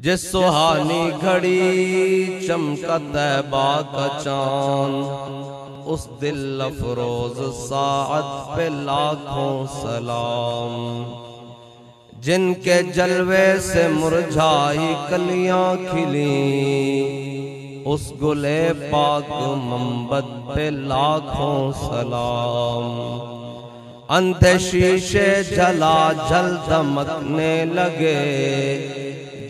جس سہانی گھڑی چمکا طیبہ کا چاند، اس دل افروز ساعت پہ لاکھوں سلام۔ جن کے جلوے سے مرجھائی کلیاں کھلیں، اس گلے پاک منبت پہ لاکھوں سلام۔ اندھے شیشے جلا جل دمکنے لگے،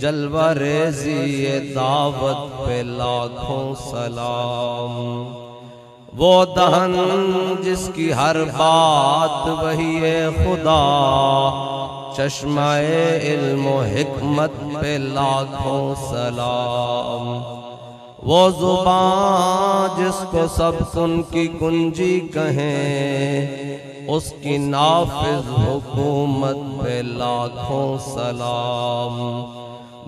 جلوہ ریزی دعوت پہ لاکھوں سلام۔ وہ دہن جس کی ہر بات وحی خدا، چشمہ علم و حکمت پہ لاکھوں سلام۔ وہ زبان جس کو سب سن کی کنجی کہیں، اس کی نافذ حکومت پہ لاکھوں سلام۔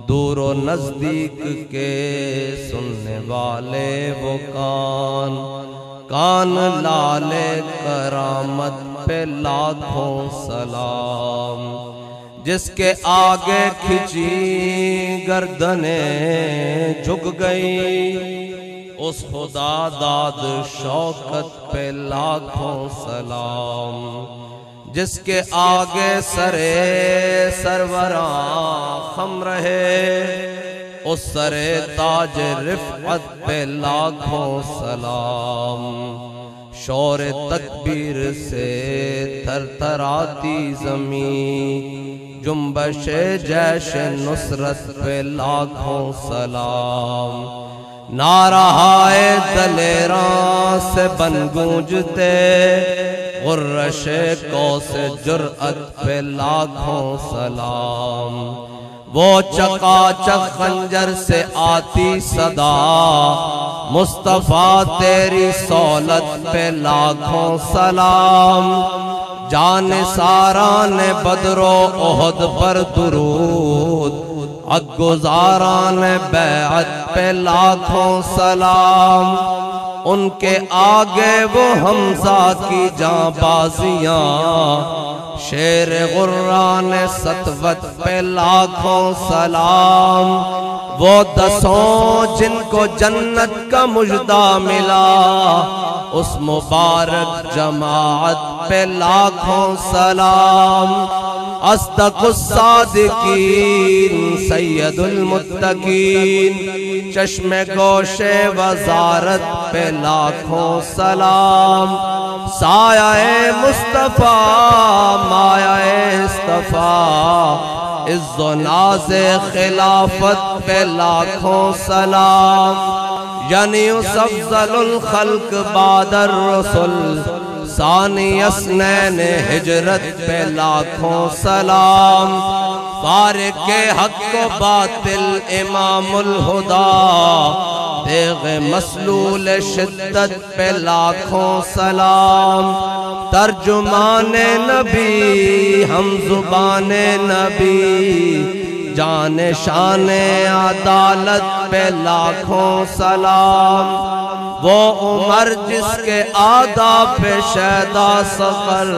دور و نزدیک کے سننے والے وہ کان لالے کرامت پہ لاکھوں سلام۔ جس کے آگے کھچی گردنیں جھک گئی، اس خدا داد شوکت پہ لاکھوں سلام۔ جس کے آگے سرے سروراں خم رہے، اس سرے تاج رفعت پہ لاکھوں سلام۔ شور تکبیر سے تھر تھراتی زمین، جنبش جیش نصرت پہ لاکھوں سلام۔ نعرہائے دلیراں سے بن گونجتے، غرش کوس جرأت پہ لاکھوں سلام۔ وہ چکا چک خنجر سے آتی صدا، مصطفیٰ تیری سولت پہ لاکھوں سلام۔ جان ساران بدر و احد پر درود، عدگزاران بیعت پہ لاکھوں سلام۔ ان کے آگے وہ حمزہ کی جاں بازیاں، شیر غران سطوت پہ لاکھوں سلام۔ وہ دسوں جن کو جنت کا مژدہ ملا، اس مبارک جماعت پہ لاکھوں سلام۔ اصدق الصادقین سید المتقین، چشم گوش وزارت پہ لاکھوں سلام۔ سایہ مصطفیٰ مایہ اصطفیٰ، عز و ناز خلافت پہ لاکھوں سلام۔ یعنی افضل الخلق بعد الرسل، ثانی اثنین ہجرت پہ لاکھوں سلام۔ فارق حق و باطل امام الہدا، تیغ مسلول شدت پہ لاکھوں سلام۔ ترجمان نبی ہم زبان نبی، جان شان عدالت پہ لاکھوں سلام۔ وہ عمر جس کے آداب پہ شیدا سفر،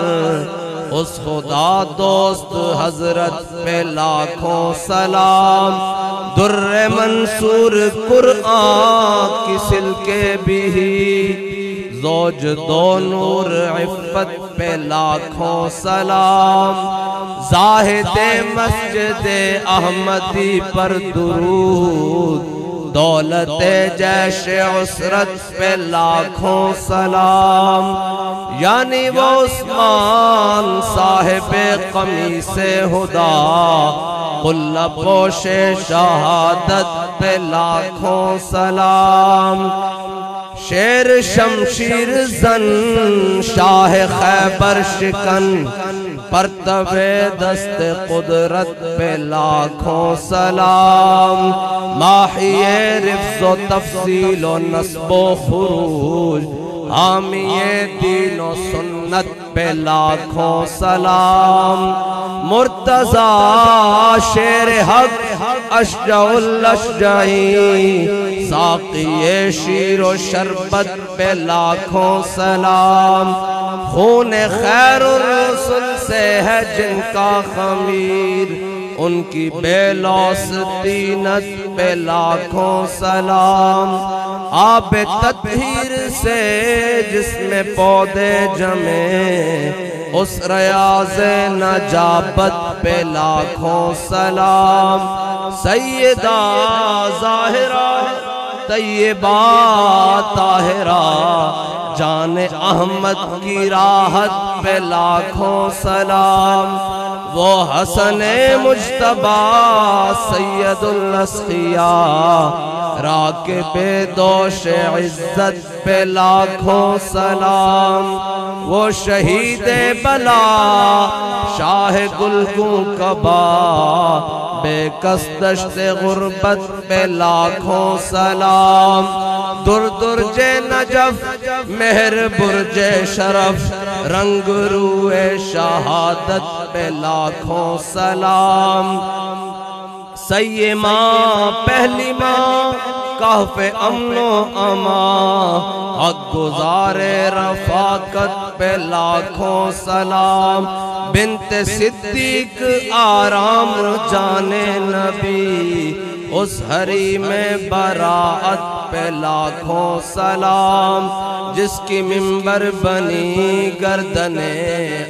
اس خدا دوست حضرت پہ لاکھوں سلام۔ در منصور قرآن کی سلکے بھی، زوج دو نور عفت پہ لاکھوں سلام۔ زاہد مسجد احمدی پر درود، دولت جیش عسرت پہ لاکھوں سلام۔ یعنی وہ عثمان صاحب قمیص ہدا، قلہ پوش شہادت پہ لاکھوں سلام۔ شیر شمشیر زن شاہ خیبر شکن، پرتو دست قدرت پہ لاکھوں سلام۔ ماحی رفض و تفصیل و نصب و خروج، حامی دین و سنت پہ لاکھوں سلام۔ مرتضی شیر حق اشجع الاشجعین، ساقی شیر و شربت پہ لاکھوں سلام۔ خون خیر الرسل سے ہے جن کا خمیر، ان کی بے لوث طینت پہ لاکھوں سلام آب تطہیر سے جس میں پودے جمے اس ریاض نجابت پہ لاکھوں سلام سیدہ ظاہرہ طیبہ طاہرہ جان احمد کی راحت پہ لاکھوں سلام وہ حسن مجتبی سید الاسقیاء راکب دوش عزت پہ لاکھوں سلام وہ شہید بلا شاہ گلگوں کبا بے کس دشت غربت پہ لاکھوں سلام در درج نجف مہر برج شرف رنگ روئے شہادت پہ لاکھوں سلام سیے ماں پہلی ماں کہف امن و امان حق گزار رفاقت پہ لاکھوں سلام بنت صدیق آرام جانے نبی اس حریم میں براعت پہ لاکھوں سلام جس کی منبر بنی گردن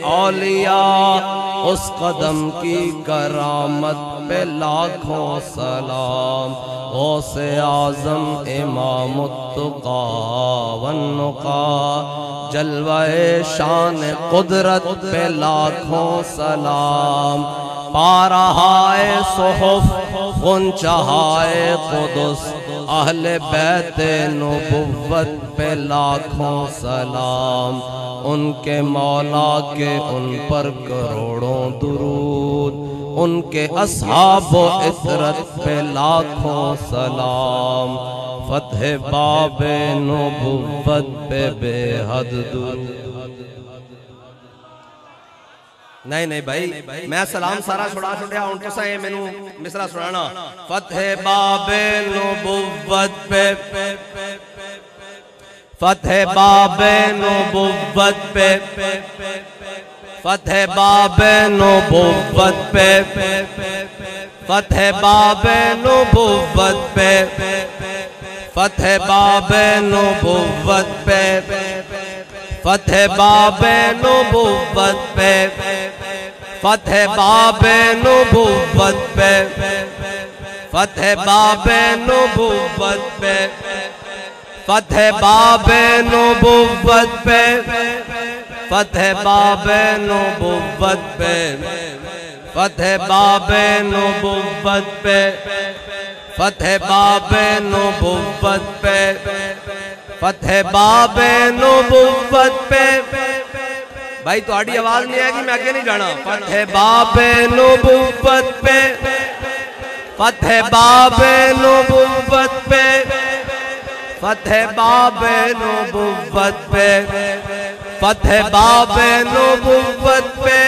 اولیاء اس قدم کی کرامت پہ لاکھوں سلام غوث اعظم امام التقا والنقا جلوہ شان قدرت پہ لاکھوں سلام پارہائے صحف غنچہائے قدس اہل بیت نبوت پہ لاکھوں سلام ان کے مولا کے ان پر کروڑوں درود ان کے اصحاب و عطرت پہ لاکھوں سلام فتح باب نبوت پہ بے حد درود نہیں بھائی میں سلام سارا چھوڑا چھوڑیا ان کو سائے میں مصرہ سنانا فتح باب نبوت پہ فتح باب نبوت پہ فتح باب نبوت پہ فتح باب نبوت پہ فتح باب نبوت پہ فتح باب نبوت پہ فتح باب نبوت پہ فتح باب نبوت پہ فتح باب نبوت پہ فتح باب نبوت پہ فتح باب نبوت پہ فتح باب نبوت پہ فتح باب نبوت پہ بھائی تو آڑی آواز نہیں آئے گی میں آگے نہیں جانا فتح باب نبوت پہ فتح باب نبوت پہ فتح باب نبوت پہ فتح باب نبوت پہ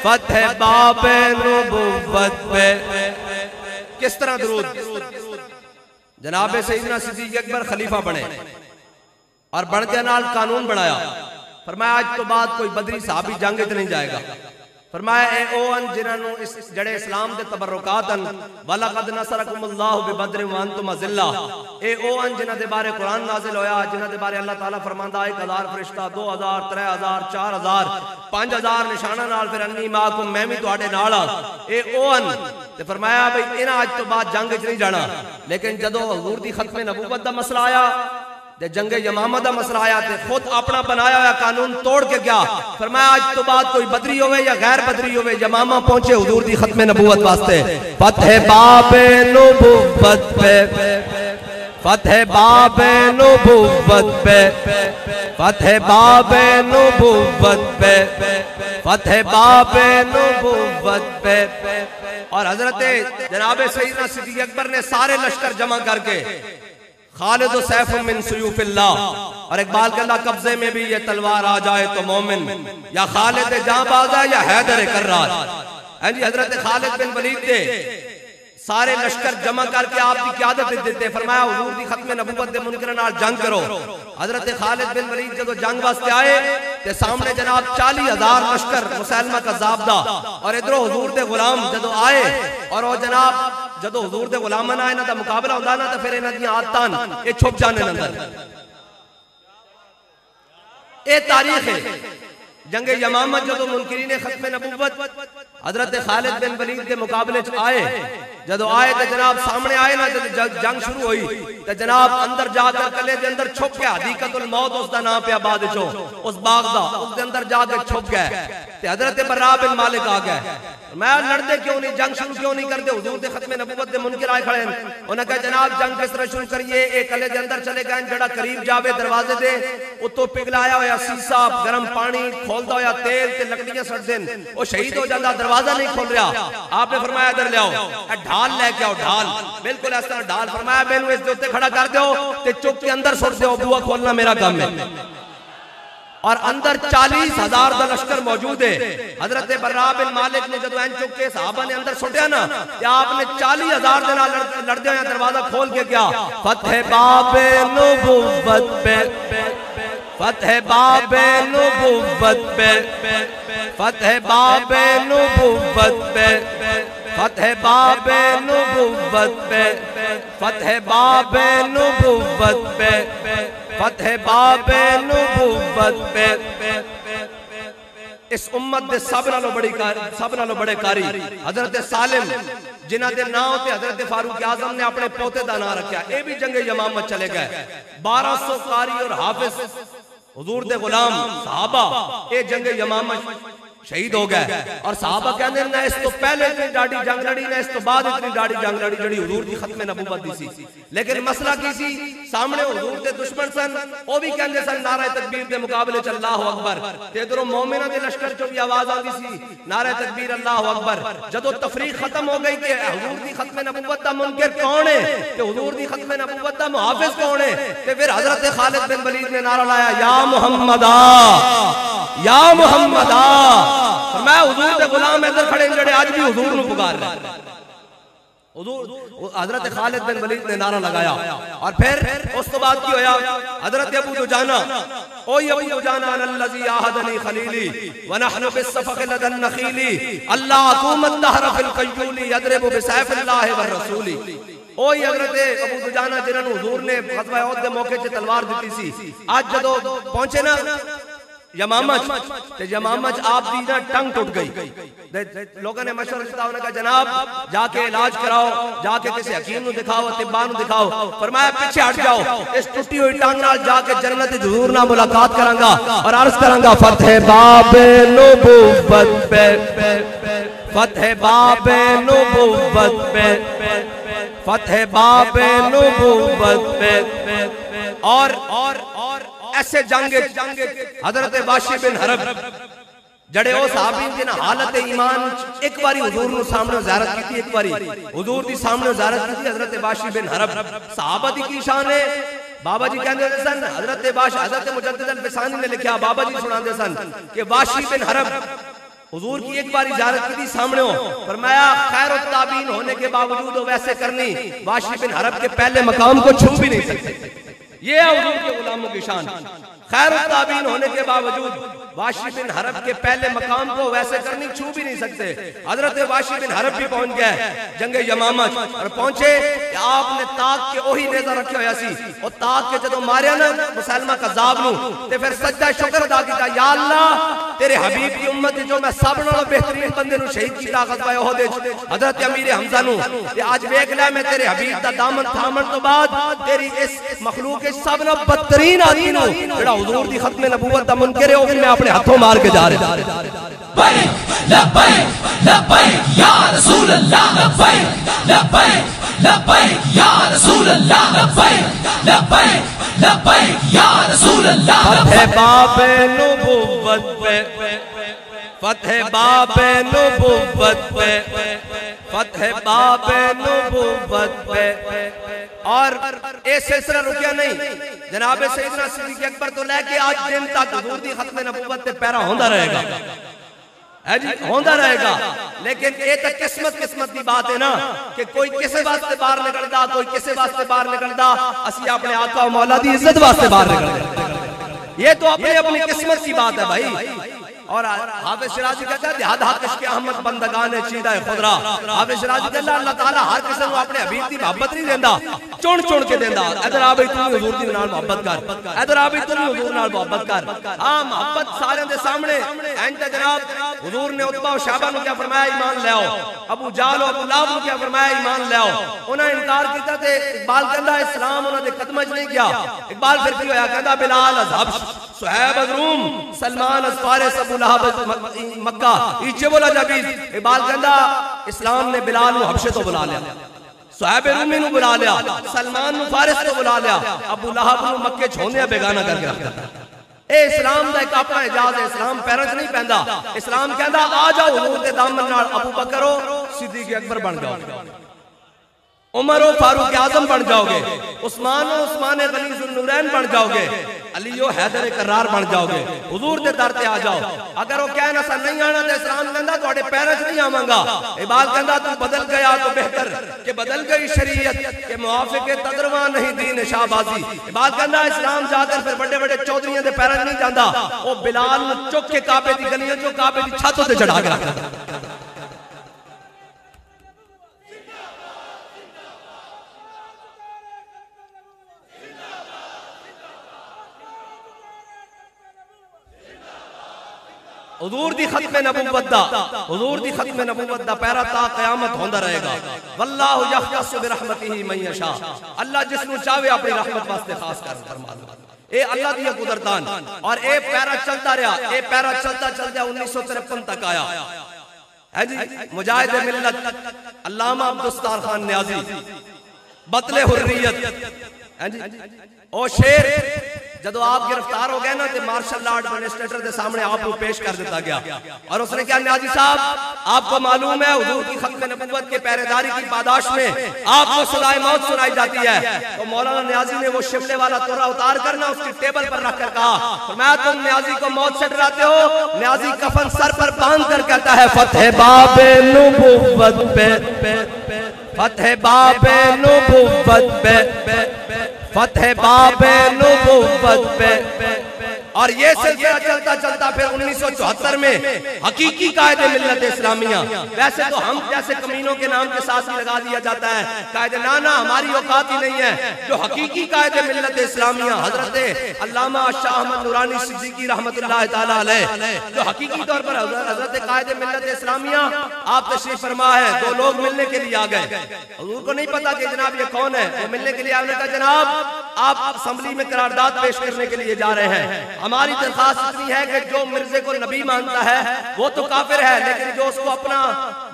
فتح باب نبوت پہ کس طرح درود جناب سیدنا صدیق اکبر خلیفہ بنے اور بڑھتے نال قانون بڑھایا فرمایا آج تو بعد کوئی بدری صحابی جنگ نہیں جائے گا فرمایا اے اوان جنہوں اس جڑے اسلام دے تبرکاتن وَلَقَدْ نَصَرَكُمُ اللَّهُ بِبَدْرٍ وَأَنْتُمْ أَذِلَّةٌ اے اوان جنہ دے بارے قرآن نازل ہویا جنہ دے بارے اللہ تعالیٰ فرماندہ 1000 فرشتہ 2000 3000 4000 5000 نشانہ نال پھر انی معکم میں بھی تواڈے نال اے اوان تے فرمایا بھئی انہاں آج تو بعد جنگ وچ نہیں جانا لیکن جدو حضور دی ختم نبوت دا مسئلہ آیا تے جنگ یمامہ دا مسئلہ آیا تے خود اپنا بنایا ہوا قانون توڑ کے گیا فرمایا آج تو بعد کوئی بدری ہوئے یا غیر بدری ہوئے یمامہ پہنچے حضور دی ختم نبوت واسطے فتح باب نبوت پہ فتح باب نبوت پہ فتح باب نبوت پہ فتح باب نبوت پہ اور حضرت جناب سیدنا صدیق اکبر نے سارے لشکر جمع کر کے خالد و سیف من سیوف اللہ اور اقبال کے اللہ قبضے میں بھی یہ تلوار آ جائے تو مومن یا خالد جاں بازا یا حیدر کرار حضرت خالد بن ولید دے سارے لشکر جمع کر کے آپ کی قیادت دیتے فرمایا حضور دی ختم نبوت دے منکرن نال جنگ کرو حضرت خالد بن ولید جدو جنگ واسطے آئے تے سامنے جناب 40,000 لشکر مسلمہ کا زابدہ اور ادھروں حضور دے غلام جدو آئے اور وہ جناب جدو حضور دے غلامن آئے نا تا مقابلہ ہوندہ نا تا پھر انہاں دیاں آتان یہ چھپ جانے اندر اے تاریخ ہے جنگ یمامہ جدو منکرین ختم نبوت حضرت خالد بن ولید کے مقابلے آئے جدو آئے تو جناب سامنے آئے نا جنگ شروع ہوئی تو جناب اندر جا کر قلعے دے اندر چھپ گیا حدیقت الموت اس دا نام پہ آباد چو اس باغ دا اس دے اندر جا کے چھپ گئے تو حضرت برا بن مالک آ گئے میں لڑتے کیوں نہیں جنگ شروع کیوں نہیں کرتے حضور دے ختم نبوت دے منکر آئے کھڑے ہیں انہوں نے کہا جناب جنگ کس طرح شروع کریے ایک قلعے دے اندر چلے گئے جڑا قریب جاوے دروازے دے اتو پگلایا ہویا سیسا گرم پانی کھولدا ہویا تیل تے لکڑیاں سڑ دین وہ شہید ہو جاتا دروازہ نہیں کھول رہا آپ نے فرمایا ادھر لے آؤ ڈھال لے کے آؤ ڈھال بالکل اس طرح ڈھال فرمایا میں نے اس دے کھڑا کر دیو تے چپ کے اندر سٹ دیو بوا کھولنا میرا کام ہے اور اندر 40,000 دا لشکر موجود ہے حضرت برا بن مالک نے جدو این چک کے صحابہ نے اندر سٹیا نا کہ آپ نے 40,000 دینا لڑ دیا یا دروازہ کھول کے کیا فتح باب نبوت پہ فتح باب نبوت پہ فتح باب نبوت پہ فتح باب نبوت پہ فتح باب نبوت پہ فتح باب نبوت پہ اس امت دے سب نالو بڑے کاری حضرت سالم جنہ دے ناؤ تے حضرت فاروق اعظم نے اپنے پوتے دا نام رکھا اے بھی جنگ یمامہ چلے گئے 1200 قاری اور حافظ حضور دے غلام صحابہ اے جنگ یمامہ شہید ہو گئے اور صحابہ کہنے ہیں نہ اس تو پہلے اتنی ڈاڑی جنگ لڑی نہ اس تو بعد اتنی ڈاڑی جنگ لڑی جڑی حضور دی ختم نبوت دی سی لیکن مسئلہ کی سی سامنے حضور دے دشمن سن وہ بھی کہنے سن نعرہ تکبیر دے مقابلے چ اللہ اکبر تے ادھروں مومناں دے لشکر چوں بھی آواز آندی سی نعرہ تکبیر اللہ اکبر جدوں تفریق ختم ہو گئی کہ حضور دی ختم نبوت دا منکر کون ہے تے حضور دی ختم نبوت دا محافظ کون ہے تے پھر حضرت خالد بن ولید نے نعرہ لایا یا محمدا یا محمدا میں حضور دے غلام ادھر کھڑے جڑے آج بھی حضور نو پکار رہے حضرت خالد بن ولید نے نعرہ لگایا اور پھر اس تو بعد کی ہویا حضرت ابو دجانہ اوی ابو دجانہ الذی عاہدنی خلیلی ونحن بالصفق لدى النخیل اللہ اقوم الدہر فی القیول یضرب بسیف اللہ والرسول اوی حضرت ابو دجانہ جنہوں نے حضور نے غزوہ احد دے موقع سے تلوار دیتی سی آج جدو پہنچے نا یمامچ تے یمامچ آپ دی نا ٹنگ ٹوٹ گئی لوگوں نے مشورہ دیتا انہوں نے کہا جناب جا کے علاج کراؤ جا کے کسی حکیم نو دکھاؤ طباء نو دکھاؤ فرمایا پیچھے ہٹ جاؤ اس ٹوٹی ہوئی ٹانگ نال جا کے جنت حضور نال ملاقات کرانگا اور عرض کرانگا فتح باب نبوت پہ فتح باب نبوت پہ فتح باب نبوت پہ اور ایسے جنگ حضرت واشی بن حرب جڑے او صحابین جنہ حالت ایمان ایک باری حضور نے سامنے زیارت کی تھی ایک باری حضور دی سامنے زیارت کی تھی حضرت واشی بن حرب صحابہ دی کی شان ہے بابا جی کہنے دے سن حضرت مجدد الفسانی نے لکھا بابا جی سنا دے سن کہ واشی بن حرب حضور کی ایک باری زیارت کی تھی سامنے ہو فرمایا خیر التابین ہونے کے باوجود وہ ویسے کرنی واشی بن حرب کے پہلے مقام کو چھو بھی نہیں سکتے یہ ہے حضور کے غلاموں کی شان خیر التابین ہونے کے باوجود واشی بن حرب کے پہلے مقام کو ویسے کرنی چھو بھی نہیں سکتے حضرت واشی بن حرب بھی پہنچ گئے جنگ یمامہ اور پہنچے کہ آپ نے تاک کے اوہی نیزہ رکھے ہویا سی اور تاک کے جدو ماریا نا مسلمہ قذاب نو تے پھر سجدہ شکر ادا کیتا یا اللہ تیرے حبیب کی امت جو میں سب نالوں بہترین بندے نو شہید کیتا غزوہ احد حضرت امیر حمزہ نو تے آج ویکھ لے میں تیرے حبیب دا دامن تھامن تو بعد تیری اس مخلوق سب نالوں بدترین آدمی نو جڑا حضور دی ختم نبوت دا منکر ہے وہ میں اپنے ہاتھوں مار کے جا رہے لبیک لبیک لبیک یا رسول اللہ لبیک لبیک لبیک یا رسول اللہ لبیک لبیک لبیک یا رسول اللہ فتح باب نبوت پہ فتح باب نبوت پہ فتح باب نبوت پہ اور اے سلسلہ رکیا نہیں جناب سیدنا صدیق اکبر تو لے کے آج دن تک حضور دی ختم نبوت تے پیرا ہوندہ رہے گا ہوندہ رہے گا لیکن اے تک قسمت دی بات ہے نا کہ کوئی کسے واسطے باہر نکلدا کوئی کسے واسطے باہر نکلدا اسی اپنے آقا و مولا دی عزت واسطے باہر نکلدا یہ تو اپنی اپنی قسمت کی بات ہے بھائی. اور حافظ شیرازی کہتا ہے دیہاد حقش کے احمد بندگان چیدہ خدرہ. حافظ شیرازی کہتا ہے اللہ تعالیٰ ہر قسم کو اپنے حبیب دی محبت نہیں دیندہ, چون کے دیندہ. ادھر آبی تو حضور دی نال محبت کر, ادھر آبی تو حضور نال محبت کر. ہاں محبت سارے دے سامنے. اینتا جناب حضور نے عتبہ و شعبہ نو کیا فرمایا ایمان لے آؤ, ابو جہل و ابو لہب نو کیا فرمایا ایمان لے آؤ. انہاں انکار کیتا تے اقبال کہندا اسلام انہاں دے قدم وچ نہیں گیا. اقبال پھر کی ہویا کہندا بلال از حبش, صہیب از روم, سلمان از فارس, ابو لہب از مکہ, ایچے بولا جبیز. اقبال کہندا اسلام نے بلال نو حبشے تو بلا لیا, صہیب رومی نو بلا لیا, سلمان نو فارس تو بلا لیا, ابو لہب نو مکے چھوندے بیگانہ کر کے رکھ دیتا. اے اسلام دا ایک اپنا اعجاز ہے. اسلام پیرنٹ نہیں پہندا. اسلام کہندا آ جاؤ حضور دے دامن نال, ابو بکر ہو صدیق اکبر بن جاؤ, عمر و فاروق اعظم بن جاؤ گے, عثمان و عثمان غلی ذوالنورین بن جاؤ گے, علی و حیدر کرار بن جاؤ گے. حضور دے در تے آ جاؤ. اگر وہ کہنا سا نہیں آنا تو اسلام کہندا تواڈے پیراں وچ نہیں آواں گا. اقبال کہندا تو بدل گیا تو بہتر کہ بدل گئی شریعت کہ موافق تدرواں نہیں دین شہبازی. اقبال کہندا اسلام جا کر پھر بڑے بڑے چودھریاں دے پیراں وچ نہیں جاندا, او بلال نو چک کے کعبے دی گلیاں چوں کعبے دی چھت تے چڑھا کے رکھدا. حضور دی ختم نبوت دا, حضور دی ختم نبوت دا پیرا تا قیامت ہوندا رہے گا. واللہ یختص برحمتہ من یشاء, اللہ جس نو چاہے اپنی رحمت واسطے خاص کر فرما دے. اے اللہ دی قدرتان. اور اے پیرا چلتا رہا, اے پیرا چلتا چلتا 1953 تک آیا. ہے جی مجاہد ملت علامہ عبدالستار خان نیازی, بطل حریت. ہے جی او شیر جدو آپ گرفتار ہو گئے نا تو مارشل لاٹ ایڈمنسٹریٹر دے سامنے آپ کو پیش کر دیتا گیا. اور اس نے کہا نیازی صاحب آپ کو معلوم ہے حضور کی ختم نبوت کے پہریداری کی پاداش میں آپ کو سزائے موت سنائی جاتی ہے. تو مولانا نیازی نے وہ شملے والا تورا اتار کرنا اس کی ٹیبل پر رکھ کر کہا فرمایا تم نیازی کو موت سے ڈراتے ہو. نیازی کفن سر پر باندھ کر کہتا ہے فتح باب نبوت پہ, فتح باب نبوت پہ, فتح باب نبوت پہ. اور یہ سلسلہ چلتا چلتا پھر 1974 میں حقیقی قائد ملت اسلامیہ, ویسے تو ہم جیسے کمینوں کے نام کے ساتھ ہی لگا دیا جاتا ہے قائد, نانا ہماری اوقات ہی نہیں ہے. جو حقیقی قائد ملت اسلامیہ حضرت علامہ شاہ احمد نورانی صدیقی رحمت اللہ تعالیٰ علیہ, جو حقیقی طور پر حضرت قائد ملت اسلامیہ آپ تشریف فرما ہے. دو لوگ ملنے کے لیے آ گئے, حضور کو نہیں پتا کہ جناب یہ کون ہے. وہ ملنے کے لیے آنے کا جناب آپ اسمبلی میں قرارداد پیش کرنے کے لیے جا رہے ہیں. ہماری درخواست اتنی ہے کہ جو مرزے کو نبی مانتا ہے وہ تو کافر ہے, لیکن جو اس کو اپنا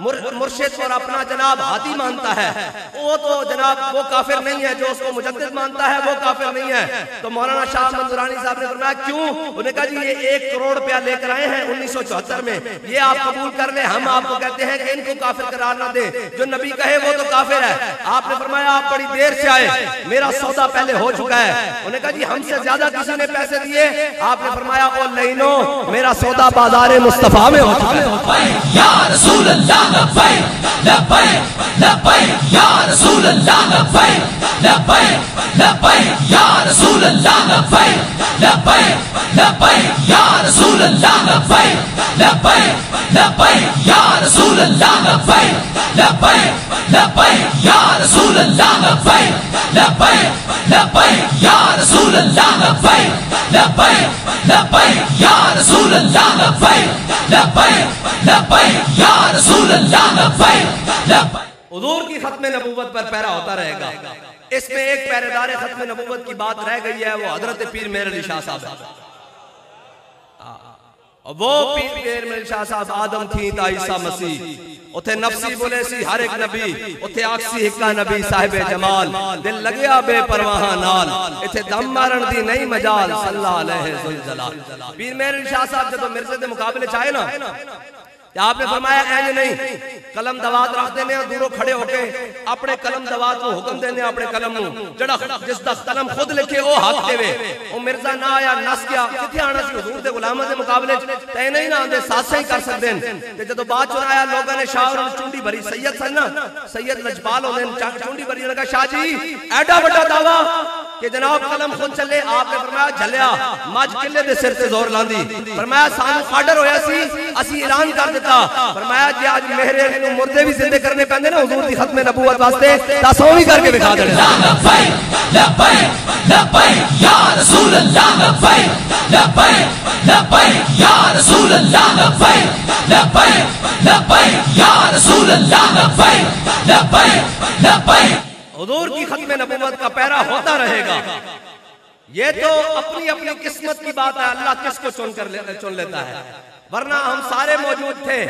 مرشد اور اپنا جناب ہادی مانتا ہے وہ تو جناب وہ کافر نہیں ہے. جو اس کو مجدد مانتا ہے وہ کافر نہیں ہے. تو مولانا شاہ احمد نورانی صاحب نے فرمایا کیوں؟ انہوں نے کہا جی یہ 1 کروڑ روپیہ لے کر آئے ہیں 1974 میں, یہ آپ قبول کر لیں. ہم آپ کو کہتے ہیں کہ ان کو کافر قرار نہ دیں, جو نبی کہے وہ تو کافر ہے. آپ نے فرمایا آپ بڑی دیر سے آئے, میرا سودا پہلے ہو چکا ہے. انہوں نے کہا جی ہم سے زیادہ کسی نے پیسے دیے. آپ نے فرمایا او لینو میرا سودا بازار مصطفیٰ میں ہو چکا ہے. لبیک یا رسول اللہ, لبیک لبیک لبیک یا رسول اللہ, لبیک لبیک لبیک یا رسول اللہ, لبیک لبیک لبیک یا رسول اللہ, لبیک لبیک لبیک یا رسول اللہ, لبیک لبیک لبیک یا رسول اللہ, لبیک لبیک لبیک یا رسول اللہ, لبیک لبیک لبیک یا رسول اللہ, لبیک لبیک لبیک یا رسول اللہ, لبیک لبیک. حضور کی ختم نبوت پر پیرا ہوتا رہے گا. اس میں ایک پہریدار ختم نبوت کی بات رہ گئی ہے, وہ حضرت پیر مہر علی شاہ صاحب ہے. وہ پیر مہر علی شاہ صاحب آدم تھی تا عیسیٰ مسیح, اتھے نفسی بولے سی ہر ایک نبی, اتھے آکسی ہکا نبی صاحب جمال, دل لگیا بے پرواہ نال, اتھے دم مارن دی نہیں مجال صلی اللہ علیہ وسلم. پیر مہر علی شاہ صاحب جب مرزے دے مقابلے چاہے نا, آپ نے فرمایا اینج نہیں, قلم دوات رکھ دینے دوروں کھڑے ہو کے اپنے قلم دوات کو حکم دینے, اپنے قلم جڑا جس دا قلم خود لکھے وہ حق دے وے. وہ مرزا نہ آیا نس گیا, کتھے آنا سی حضور دے غلامہ دے مقابلے تے نہیں نہ آندے ساتھ سے ہی کر سکتے ہیں. تے جدو بات چنایا لوگوں نے شاہ اور چونڈی بھری, سید سن نا, سید لجپال ہونے چونڈی بھری, نے کہا شاہ جی ایڈا بڑا دعویٰ کہ جناب قلم خود چلے آپ نے فرمایا جھلیا مجھ قلعے دے سر تے زور لاندی فرمایا سانو آرڈر ہویا سی اسی اعلان کر دیتا فرمایا جی آج مہرے نو مردے بھی زندے کرنے پہندے نا حضور دی ختم نبوت واسطے تاسوں بھی کر کے دکھا دینے لبیک لبیک لبیک یا رسول اللہ لبیک لبیک لبیک یا رسول اللہ لبیک لبیک لبیک یا رسول اللہ لبیک لبیک لبیک حضور کی ختم نبوت کا پیرا ہوتا رہے گا یہ تو اپنی اپنی قسمت کی بات ہے اللہ کس کو چن لیتا ہے ورنہ ہم سارے موجود تھے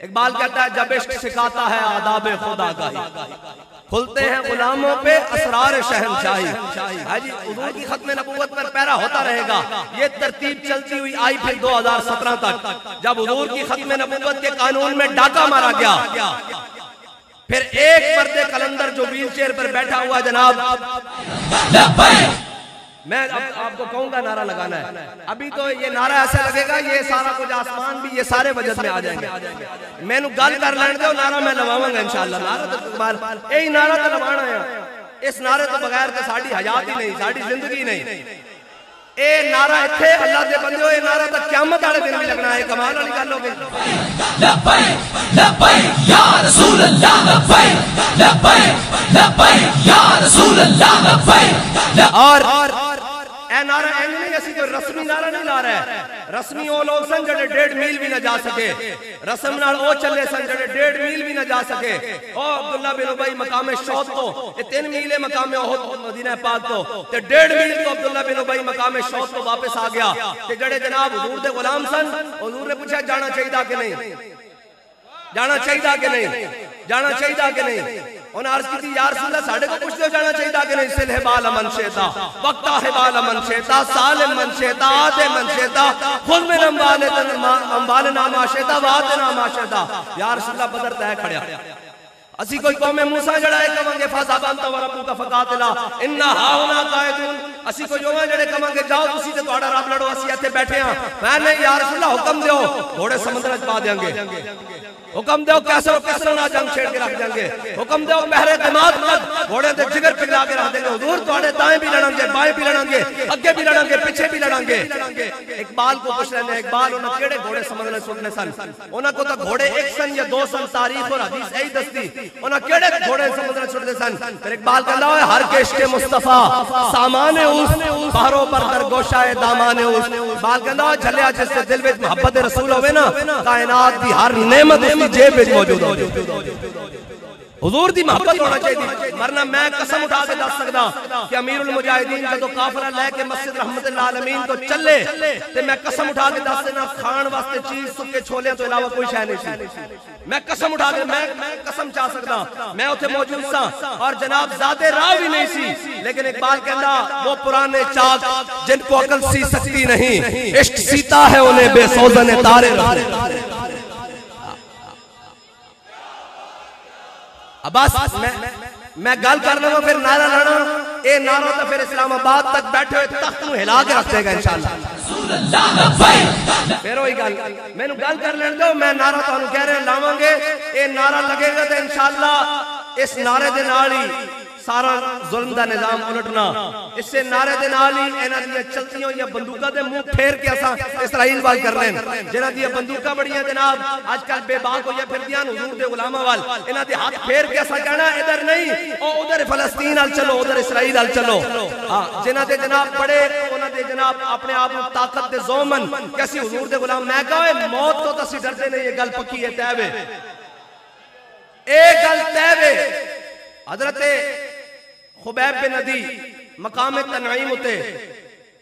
اقبال کہتا ہے جب عشق سکھاتا ہے آداب خدا گاہی کھلتے ہیں غلاموں پہ اسرار شہنشاہی حضور کی ختم نبوت پر پیرا ہوتا رہے گا یہ ترتیب چلتی ہوئی آئی پھر 2017 تک جب حضور کی ختم نبوت کے قانون میں ڈاکہ مارا گیا پھر ایک مرد قلندر جو ویل چیئر پر بیٹھا ہوا جناب میں آپ کو کہوں گا نعرہ لگانا ہے ابھی تو یہ نعرہ ایسا لگے گا یہ سارا کچھ آسمان بھی یہ سارے وجد میں آ جائیں گے میں نو گل کر لین دے نعرہ میں لواؤں گا انشاءاللہ نعرہ تو اقبال یہی نعرہ تو لوانا ہے اس نعرے تو بغیر تو ساڑی حیات ہی نہیں ساڑی زندگی نہیں اے نعرہ اتھے اللہ دے بندے ہو اے نعرہ تک قیامت آڑے دن بھی لگنا ہے کمال والی گل ہو گئی لبیک لبیک یا رسول اللہ لبیک لبیک لبیک یا رسول اللہ لبیک اور اے نعرہ اے نہیں اسی کوئی رسمی نعرہ نہیں لا رہا ہے رسمی وہ لوگ سن جڑے 1.5 میل بھی نہ جا سکے رسم نال او چلے سن جڑے 1.5 میل بھی نہ جا سکے او عبداللہ بن ابی مقام شوط تو 3 میل مقام احد مدینہ پاک تو تے 1.5 میل تو عبداللہ بن ابی مقام شوط تو واپس آ گیا تے جڑے جناب حضور دے غلام سن حضور نے پوچھا جانا چاہیے کہ نہیں جانا چاہیے کہ نہیں جانا چاہیے کہ نہیں انہاں عرض کی تھی یا رسول اللہ ساڑھے کو پوچھتے ہو جانا چاہیے کہ نہیں سلح بال من شیطا وقتا حبال من شیطا سالم من شیطا آتے من شیطا خود من امبال ناما شیطا وآتے ناما شیطا یا رسول اللہ بدر تہ کھڑیا اسی کوئی قوم موسیٰ جڑائے کمانگے فاصاب انتا وربو کا فقاتلا انہا ہاؤنا قائدون اسی کوئی جو جڑے کمانگے جاؤ تسی تے توڑا رب لڑو اسی ایتے بیٹھے ہیں میں نے یا رسول اللہ حکم دیو گھوڑے سمندر اچ پا دیاں گے حکم دیو کیسر و کسرنا جنگ چھیڑ کے رکھ جائیں گے حکم دیو بحر قماد مد گھوڑے دے جگر پگلا کے رکھ دیں گے حضور توڑے دائیں بھی لڑیں گے بائیں بھی لڑیں گے اگے بھی لڑیں گے پیچھے بھی لڑیں گے اقبال کو پوچھ رہے ہیں اقبال انہوں کیڑے گھوڑے سمندر سننے سن انہوں کو تا گھوڑے 1 سن یا 2 سن تاریخ اور حدیث ای دستی انہوں کیڑے گھوڑے سمندر سننے سن پھر اقبال کہا ہے ہر کشت مصطفیٰ سامان اوس بہروں پر در گوشہ دامان اوس اقبال کہا ہے جھلیا جس سے دل وچ محبت رسول ہوئے نا کائنات دی ہر نعمت جیب وچ موجود ہو حضور دی محبت ہونا چاہیے ورنہ میں قسم اٹھا کے دس سکدا کہ امیر المجاہدین جدو قافلہ لے کے مسجد رحمت اللہ عالمین تو چلے تے میں قسم اٹھا کے دس دینا کھان واسطے چیز سکے چھولیاں تو علاوہ کوئی شے نہیں سی میں قسم اٹھا کے میں قسم چاہ سکدا میں اوتھے موجود سا اور جناب زیادہ راہ بھی نہیں سی لیکن اقبال کہندا وہ پرانے چاک جن کو عقل سی سکتی نہیں عشق سیتا ہے انہیں بے سوزن تارے عباس میں گل کر لوں پھر نعرہ لانا اے نعرہ تو پھر اسلام آباد تک بیٹھے ہوئے تخت نو ہلا کے رکھ دے گا انشاءاللہ پھر وہی گل میں نو گل کر لین دو میں نعرہ تانوں کہہ رہے لاواں گے اے نعرہ لگے گا تے انشاءاللہ اس نعرے دے نال ہی سارا ظلم دا نظام الٹنا اس سے نعرے دے نال ہی انہاں دی چلتیاں یا بندوقاں دے منہ پھیر کے اساں اسرائیل وال کر لین جنہاں دی بندوقاں بڑیاں جناب آج کل بے باک ہویا پھردیاں حضور دے غلاماں وال انہاں دے ہاتھ پھیر کے اساں کہنا ادھر نہیں او ادھر فلسطین ال چلو ادھر اسرائیل ال چلو ہاں جنہاں دے جناب بڑے انہاں دے جناب اپنے آپ کو طاقت دے زومن کیسی حضور دے غلام میں کہا موت تو تسی ڈرتے نہیں یہ گل پکی ہے طے وے اے گل طے وے حضرت خبیب بن عدی مقام تنعیم ہوتے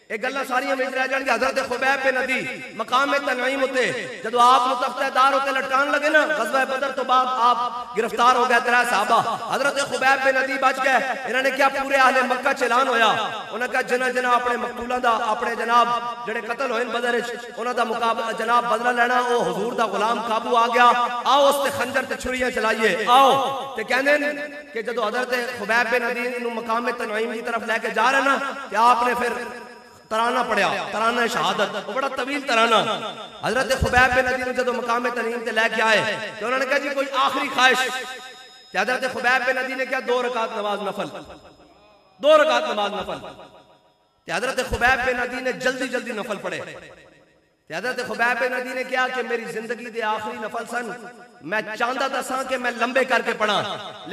ایک گلہ ساریاں میں رہ جان گے حضرت خبیب بن عدی مقام تنعیم ہوتے جدو آپ متفتح دار ہوتے لٹکان لگے نا غزوہ بدر تو بعد آپ گرفتار ہو گئے 3 صحابہ حضرت خبیب بن عدی بچ گئے انہوں نے کیا پورے اہل مکہ چلان ہویا انہوں نے کہا جنہ جنہ اپنے مقتولاں دا اپنے جناب جڑے قتل ہوئے بدر انہوں دا مقابلہ جناب بدلہ لینا او حضور دا غلام قابو آ گیا آؤ اس تے خنجر تے چھڑیاں چلائیے آؤ تے کہنے کہ جدو حضرت خبیب بن عدی انہوں مقام تنعیم کی طرف لے کے جا رہے نا کہ آپ نے پھر ترانہ پڑھیا ترانہ شہادت وہ بڑا طویل ترانہ حضرت خبیب بن عدی نے جدو مقام تنعیم تے لے کے آئے تو انہوں نے کہا جی کوئی آخری خواہش کہ حضرت خبیب بن عدی نے کیا 2 رکعت نماز نفل 2 رکعت نماز نفل. حضرت خبیب بن عدی نے جلدی جلدی نفل پڑھے. حضرت خبیب بن عدی نے کیا کہ میری زندگی دے آخری نفل سن, میں چاہتا تھا سا کہ میں لمبے کر کے پڑھا,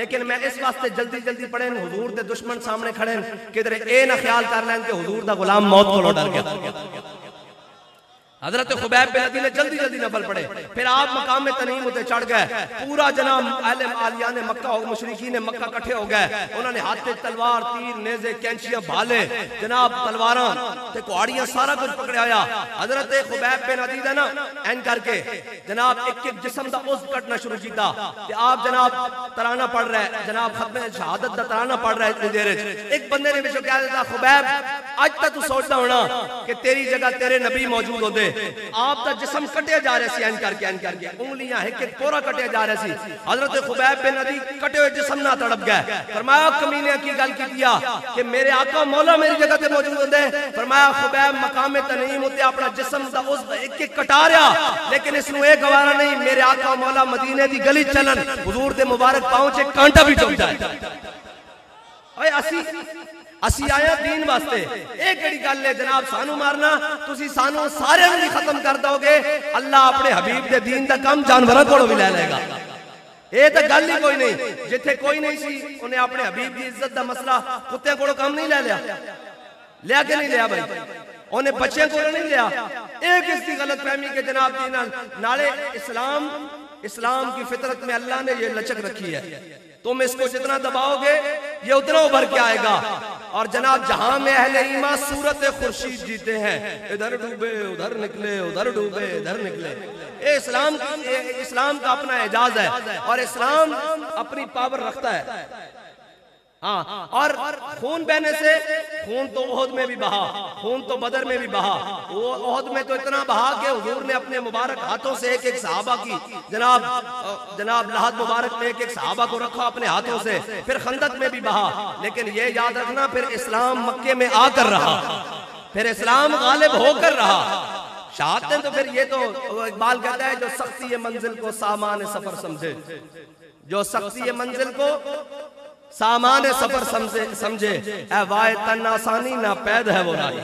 لیکن میں اس واسطے جلدی جلدی پڑھیں حضور دے دشمن سامنے کھڑے کدھر اے نہ خیال کر لیں کہ حضور دا غلام موت کو ڈر گیا. حضرت خبیب بن عدی نے جلدی جلدی نفل پڑھے. پھر آپ مقام تنعیم اتے چڑھ گئے. پورا جناب اہل عالیہ نے مکہ اور مشرکین مکہ کٹھے ہو گئے. انہوں نے ہاتھ تلوار, تیر, نیزے, کینچیاں, بھالے, جناب تلواراں تے کوہاڑیاں سارا کچھ پکڑے آیا. حضرت خبیب بن عدی دا نا این کر کے جناب ایک ایک جسم دا عضو کٹنا شروع کیتا. تے آپ جناب ترانہ پڑھ رہے, جناب ختم شہادت دا ترانہ پڑھ رہے اتنی دیر. ایک بندے نے بچو کہا دیتا, خبیب آج تک تو سوچتا ہونا کہ تیری جگہ تیرے نبی موجود ہوتے. آپ دا جسم کٹے جا رہے سی, این کر کے انگلیاں ایک ایک پورا کٹے جا رہے سی. حضرت خبیب بن عدی کٹے ہوئے جسم نہ تڑپ گئے. فرمایا کمینے کی گل کی دیا کہ میرے آقا مولا میری جگہ تے موجود ہوندے. فرمایا خبیب مقام تنعیم ہوتے اپنا جسم دا عضو ایک ایک کٹا رہا, لیکن اس نو ایک گوارا نہیں میرے آقا مولا مدینے دی گلی چلن حضور دے مبارک پاؤں چے کانٹا بھی ٹوٹ جائے. اے اسی آیا دین واسطے, ایک کڑی گل ہے جناب سانو مارنا, تسی سانو سارے بھی ختم کر دو گے. اللہ اپنے حبیب دے دین دا کام جانوراں کولوں بھی لے لے گا. اے تے گل ہی کوئی نہیں. جتھے کوئی نہیں سی انہیں اپنے حبیب دی عزت دا مسئلہ کتے کولوں کام نہیں لے لیا کہ نہیں لیا بھائی, انہیں بچے کولوں نہیں لیا. ایک اس کی غلط فہمی کہ جناب دین نالے اسلام کی فطرت میں اللہ نے یہ لچک رکھی ہے, تم اس کو جتنا دباؤ گے یہ اتنا ابھر کے آئے گا. اور جناب جہاں میں اہل ایمان صورت خورشید جیتے ہیں, ادھر ڈوبے ادھر نکلے, ادھر ڈوبے ادھر نکلے. اسلام کا اپنا اعجاز ہے اور اسلام اپنی پاور رکھتا ہے. ہاں, اور خون بہنے سے خون تو احد میں بھی بہا, خون تو بدر میں بھی بہا. وہ احد میں تو اتنا بہا کہ حضور نے اپنے مبارک ہاتھوں سے ایک ایک صحابہ کی جناب لحد مبارک میں ایک ایک صحابہ کو رکھا اپنے ہاتھوں سے. پھر خندق میں بھی بہا, لیکن یہ یاد رکھنا پھر اسلام مکے میں آ کر رہا, پھر اسلام غالب ہو کر رہا. شہادتیں تو پھر یہ تو اقبال کہتا ہے جو سختی منزل کو سامان سفر سمجھے, جو سختی منزل کو سامان سفر سمجھے, اے وائے تن آسانی نہ پید ہے وہ راہی.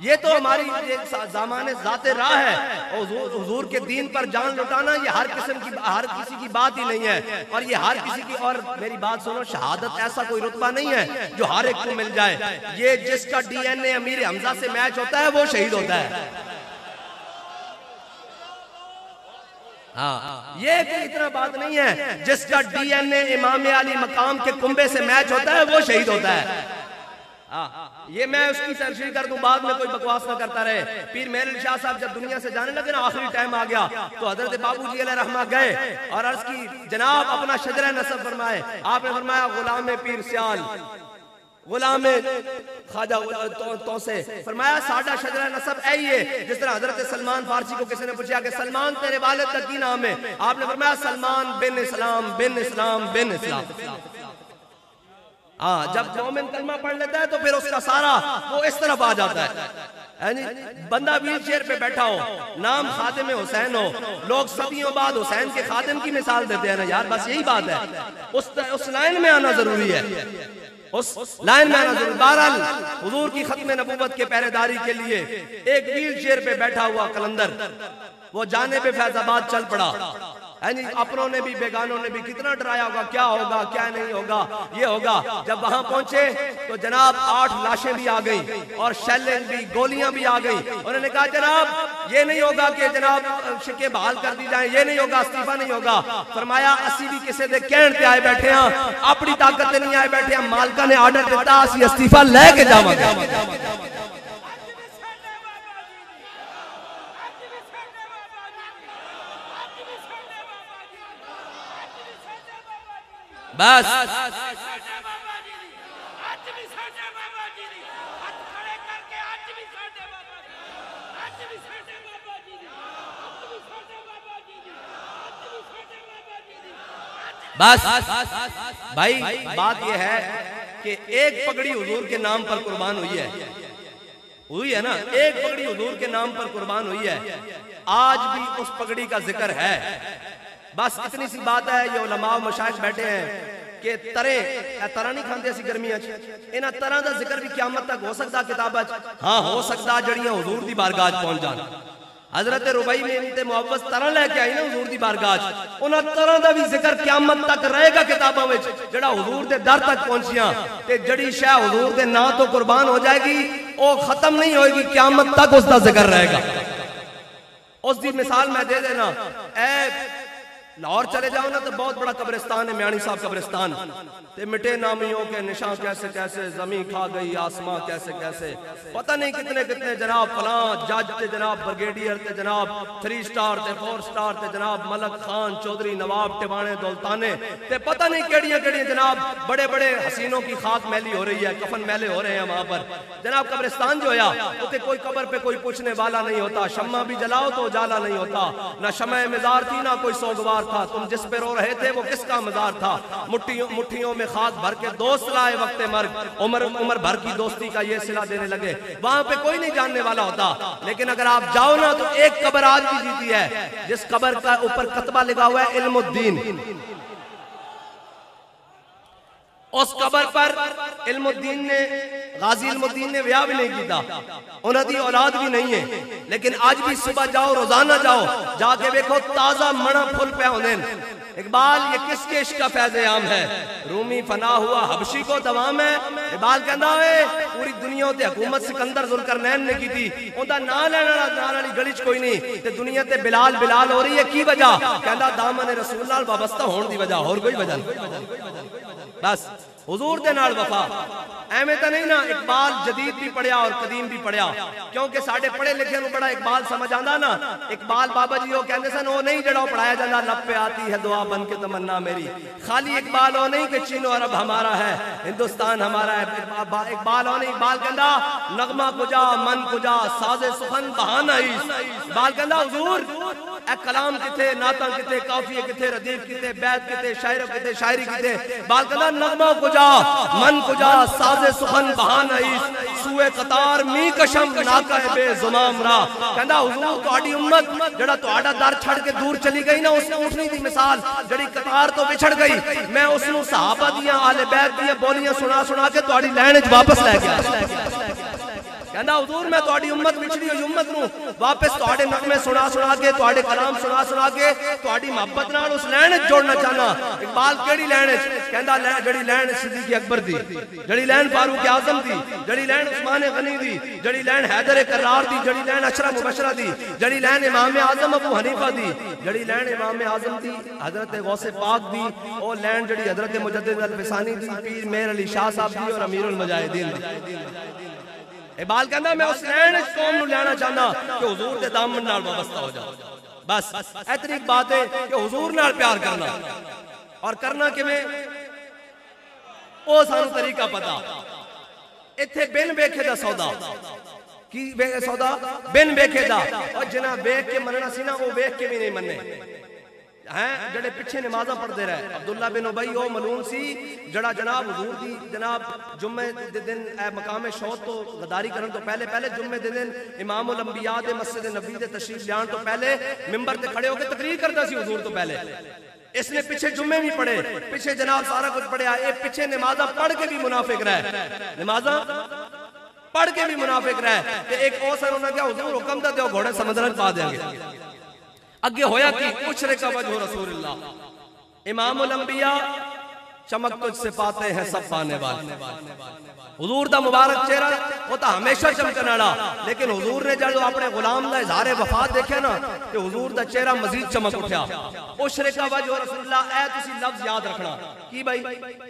یہ تو ہماری زمان ذات راہ ہے. حضور کے دین پر جان لٹانا یہ ہر کسی کی بات ہی نہیں ہے, اور یہ ہر کسی کی. اور میری بات سنو, شہادت ایسا کوئی رتبہ نہیں ہے جو ہر ایک کو مل جائے. یہ جس کا ڈی این اے امیر حمزہ سے میچ ہوتا ہے وہ شہید ہوتا ہے. یہ کوئی اتنا بات نہیں ہے. جس کا ڈی این اے امام علی مقام کے کنبے سے میچ ہوتا ہے وہ شہید ہوتا ہے. یہ میں اس کی تشریح کر دوں, بعد میں کوئی بکواس نہ کرتا رہے. پیر مہر علی شاہ صاحب جب دنیا سے جانے لگے نا, آخری ٹائم آ گیا, تو حضرت بابو جی علیہ رحمہ گئے اور عرض کی جناب اپنا شجرہ نسب فرمائے. آپ نے فرمایا غلام پیر سیال, غلام خواجہ تو سے. فرمایا ساڈا شجرہ نسب اے ہے. جس طرح حضرت سلمان فارسی کو کسی نے پوچھا کہ سلمان تیرے والد کا کی نام ہے, آپ نے فرمایا سلمان بن اسلام بن اسلام بن اسلام. جب مومن کلمہ پڑھ لیتا ہے تو پھر اس کا سارا وہ اس طرف آ جاتا ہے. بندہ ویل چیئر پہ بیٹھا ہو, نام خادم حسین ہو, لوگ صدیوں بعد حسین کے خادم کی مثال دیتے ہیں نا یار, بس یہی بات ہے. اس لائن میں آنا ضروری ہے, اس لائن میں آنا ضروری. بہرحال حضور کی ختم نبوت کے پہرے داری کے لیے ایک ویل چیئر پہ بیٹھا ہوا قلندر وہ جانب فیض آباد چل پڑا. اپنوں نے بھی بیگانوں نے بھی کتنا ڈرایا ہوگا, کیا ہوگا کیا نہیں ہوگا, یہ ہوگا. جب وہاں پہنچے تو جناب 8 لاشیں بھی آ گئی اور شیلنگ بھی, گولیاں بھی آ گئی. انہوں نے کہا جناب یہ نہیں ہوگا کہ جناب شکے بحال کر دی جائیں, یہ نہیں ہوگا, استعفیٰ نہیں ہوگا. فرمایا اسی بھی کسی دے کہن تے آئے بیٹھے ہیں, اپنی طاقت نہیں آئے بیٹھے ہیں, مالکہ نے آرڈر دیتا اسی استعفیٰ لے کے جاواں گے. بس بس بھائی بات یہ ہے کہ ایک پگڑی حضور کے نام پر قربان ہوئی ہے نا, ایک پگڑی حضور کے نام پر قربان ہوئی ہے. آج بھی اس پگڑی کا ذکر ہے. بس اتنی سی بات ہے. یہ علماء و مشائخ بیٹھے ہیں, کہ ترہ نہیں کھاندے اسی گرمیاں انہاں طرح دا ذکر بھی قیامت تک ہو سکتا کتاباں ہاں ہو سکتا جڑیاں حضور دی بارگاہ پہنچ جان حضرت ربیع بنت معوذ طرح لے کے آئی نا حضور دی بارگاہ انہاں طرح دا بھی ذکر قیامت تک رہے گا کتاباں وچ جڑا حضور دے در تک پہنچیاں تے جڑی شے حضور دے نام تو قربان ہو جائے گی او ختم نہیں ہوئے گی قیامت تک اس دا ذکر رہے گا اس دی مثال میں دے دینا اے لاہور چلے جاؤ نا تو بہت بڑا قبرستان ہے میانی صاحب قبرستان تے مٹے نامیوں کے نشان کیسے کیسے زمین کھا گئی آسمان کیسے کیسے پتہ نہیں کتنے کتنے جناب فلاں جج تے جناب برگیڈیئر تے جناب 3 سٹار تے 4 سٹار تے جناب ملک خان چودھری نواب ٹیوانے دولتانے تے پتہ نہیں کیڑیاں کیڑیاں جناب بڑے بڑے حسینوں کی خاک میلی ہو رہی ہے کفن میلے ہو رہے ہیں وہاں پر جناب قبرستان جو ہویا تے کوئی قبر پہ کوئی پوچھنے والا نہیں ہوتا شمع بھی جلاؤ تو اجالا نہیں ہوتا نہ شمع مزار تھی نہ کوئی سوگوار تھا تم جس پہ رو رہے تھے وہ کس کا مزار تھا مٹھیوں میں خاک بھر کے دوست لائے وقت مرگ عمر بھر کی دوستی کا یہ صلہ دینے لگے وہاں پہ کوئی نہیں جاننے والا ہوتا لیکن اگر آپ جاؤ نا تو ایک قبر آج بھی جیتی ہے جس قبر کا اوپر کتبہ لگا ہوا ہے علم الدین اس قبر پر علم الدین نے غازی علم الدین نے ویاہ بھی نہیں کیتا انہوں دی اولاد بھی نہیں ہے لیکن آج بھی صبح جاؤ روزانہ جاؤ جا کے دیکھو تازہ مڑا پھل پہ ہونے اقبال یہ کس کے عشق کا فیض عام ہے رومی فنا ہوا حبشی کو دوام ہے اقبال کہندا ہے پوری دنیا تے حکومت سکندر ذوالقرنین نے کی تھی اوندا نام لینا جان والی گلی چ کوئی نہیں تے دنیا تے بلال ہو رہی ہے کی وجہ کہندا دامن رسول اللہ وابستہ ہون دی وجہ اور کوئی وجہ بس حضور دے نال وفا ایویں تے نہیں نا اقبال جدید بھی پڑھیا اور قدیم بھی پڑھیا کیونکہ ساڈے پڑھے لکھے نو بڑا اقبال سمجھ آندا نا اقبال بابا جی وہ کہندے سن وہ نہیں جڑا پڑھایا جاندا لب پہ آتی ہے دعا بن کے تمنا میری خالی اقبال وہ نہیں کہ چین و عرب ہمارا ہے ہندوستان ہمارا ہے اقبال وہ نہیں اقبال کہندا نغمہ کجا من کجا ساز سخن بہانہ اقبال کہندا حضور اے کلام کتے نعتاں کتے قافیے کتے ردیف کتے بیت کتے شاعر کتے شاعری کتے اقبال کہندا نغمہ کجا من کجا ساز سخن بہانہ سوئے قطار می کشم ناکہ بے زمام را کہندا حضور تہاڈی امت جڑا تہاڈا در چھڑ کے دور چلی گئی نا اس نے اٹھنی دی مثال جڑی قطار تو بچھڑ گئی میں اس نو صحابہ دیاں اہل بیت دیاں بولیاں سنا کے تہاڈی لین وچ واپس لے گیا کہندا حضور میں تہاڈی امت بچھڑی ہوئی امت نو واپس تہاڈے نغمے سنا کے تہاڈے کلام سنا کے تہاڈی محبت نال اس لین وچ جوڑنا چاہنا اقبال کیڑی لین وچ کہندا جڑی لین صدیق اکبر دی جڑی لین فاروق اعظم دی جڑی لین عثمان غنی دی جڑی لین حیدر کرار دی جڑی لین عشرہ مبشرہ دی جڑی لین امام اعظم ابو حنیفہ دی جڑی لین امام اعظم دی حضرت غوث پاک دی او لین جڑی حضرت مجدد الفسانی دی پیر مہر علی شاہ صاحب دی اور امیر المجاہدین دی اقبال کہندا میں اس لین اس قوم نو لینا چاہنا کہ حضور دے دامن نال وابستہ ہو جاؤ بس اتنی بات ہے کہ حضور نال پیار کرنا اور کرنا کیویں او سانو طریقہ پتا ایتھے بن ویکھے دا سودا کی سودا بن ویکھے دا اور جنہ ویکھ کے مننا سی نا او ویکھ کے بھی نہیں مننے ہیں جڑے پیچھے نمازاں پڑھتے رہے عبداللہ بن ابی او ملعون سی جڑا جناب حضور دی جناب جمعے دے دن مقام شوت تو غداری کرن تو پہلے جمعے دے دن امام الانبیاء دے مسجد نبی دے تشریف لیان تو پہلے منبر تے کھڑے ہو کے تقریر کرتا سی حضور تو پہلے اس نے پیچھے جمعے بھی پڑھے پیچھے جناب سارا کچھ پڑھیا اے پیچھے نمازاں پڑھ کے بھی منافق رہے نمازاں پڑھ کے بھی منافق رہے تے ایک اور سن انہاں کیا حضور حکم دا دیو گھوڑے سمندر وچ پا دیں گے اگے ہویا کی مشرق وجہ رسول اللہ امام الانبیاء چمک تجھ سے پاتے ہیں سب پانے والے حضور دا مبارک چہرہ وہ تا ہمیشہ چمکن والا لیکن حضور نے جب اپنے غلام دا اظہار وفات دیکھا نا کہ حضور دا چہرہ مزید چمک اٹھا اشرق وجہ رسول اللہ اے تسی لفظ یاد رکھنا کی بھائی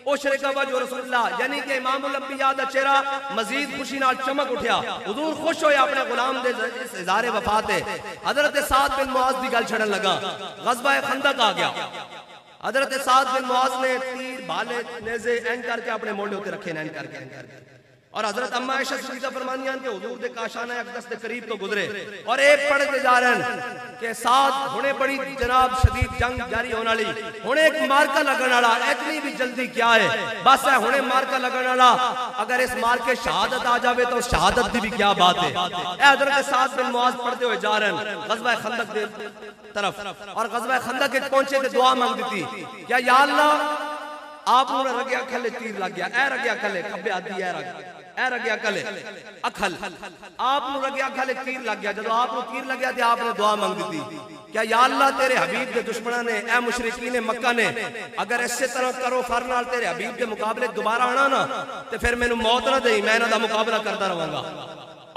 اشرق وجہ رسول اللہ یعنی کہ امام الانبیاء دا چہرہ مزید خوشی نال چمک اٹھا حضور خوش ہوئے اپنے غلام دے اظہار وفات ہے حضرت سعد بن معاذ دی گل چھڑن لگا غزوہ خندق آ گیا حضرت سعد بن معاذ نے تیر بھالے نیزے این کر کے اپنے موڑے ہوتے رکھے این کر کے اور حضرت اما عائشہ صدیقہ فرمانیاں کہ حضور دے کاشانہ اقدس دے قریب تو گزرے اور ایک پڑھتے جا رہے ہیں کہ سعد ہونے بڑی جناب شدید جنگ جاری ہونا لی ہونے ایک مارکہ لگن والا اتنی بھی جلدی کیا ہے بس ہے ہونے مارکہ لگن والا اگر اس مارکے شہادت آ جاوے تو شہادت دی بھی کیا بات ہے اے حضرت سعد بن معاذ پڑھتے ہوئے جا رہے ہیں غزوہ خندق دے طرف اور غزوہ خندق کے پہنچے تے دعا مانگ دیتی کیا یا اللہ آپ نے رگیا کھلے تیر لگ گیا، اے رگیا کھلے کھبے آدھی اے رگیا کھلے اکھل، آپ نے رگیا کھلے تیر لگ گیا، جب آپ نے تیر لگ گیا تو آپ نے دعا مانگ دی کیا یا اللہ تیرے حبیب کے دشمنوں نے، اے مشرکین مکہ نے، اگر ایسے طرح کرو فرنال تیرے حبیب کے مقابلے دوبارہ آنا نا تو پھر میں موت نہ دیں، میں انہاں دا مقابلہ کرتا رہوں گا،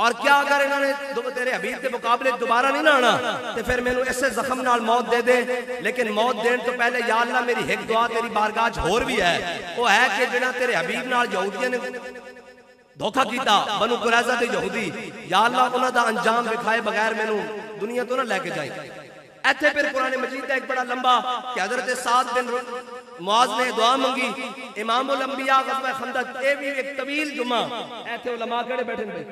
اور کیا اگر انہوں نے تیرے حبیب کے مقابلے دوبارہ نہیں نہ آنا تو پھر میں اسے زخم نال موت دے دے، لیکن موت دین تو پہلے یا اللہ میری ایک دعا تیری بارگاہ ہور بھی ہے، وہ ہے کہ جنہاں تیرے حبیب نال یہودیاں نے دھوکہ کیتا، بنو قریظہ تے یہودی، یا اللہ انہاں دا انجام دکھائے بغیر میں دنیا تو نہ لے کے جائیں۔ ایتھے پھر قرآن مجید کا ایک بڑا لمبا کہ حضرت سعد بن معاذ نے دعا منگی، امام الانبیاء غزوہ خندق، اے بھی ایک طویل جمعہ، ایتھے علماء کڑے بیٹھے ہیں،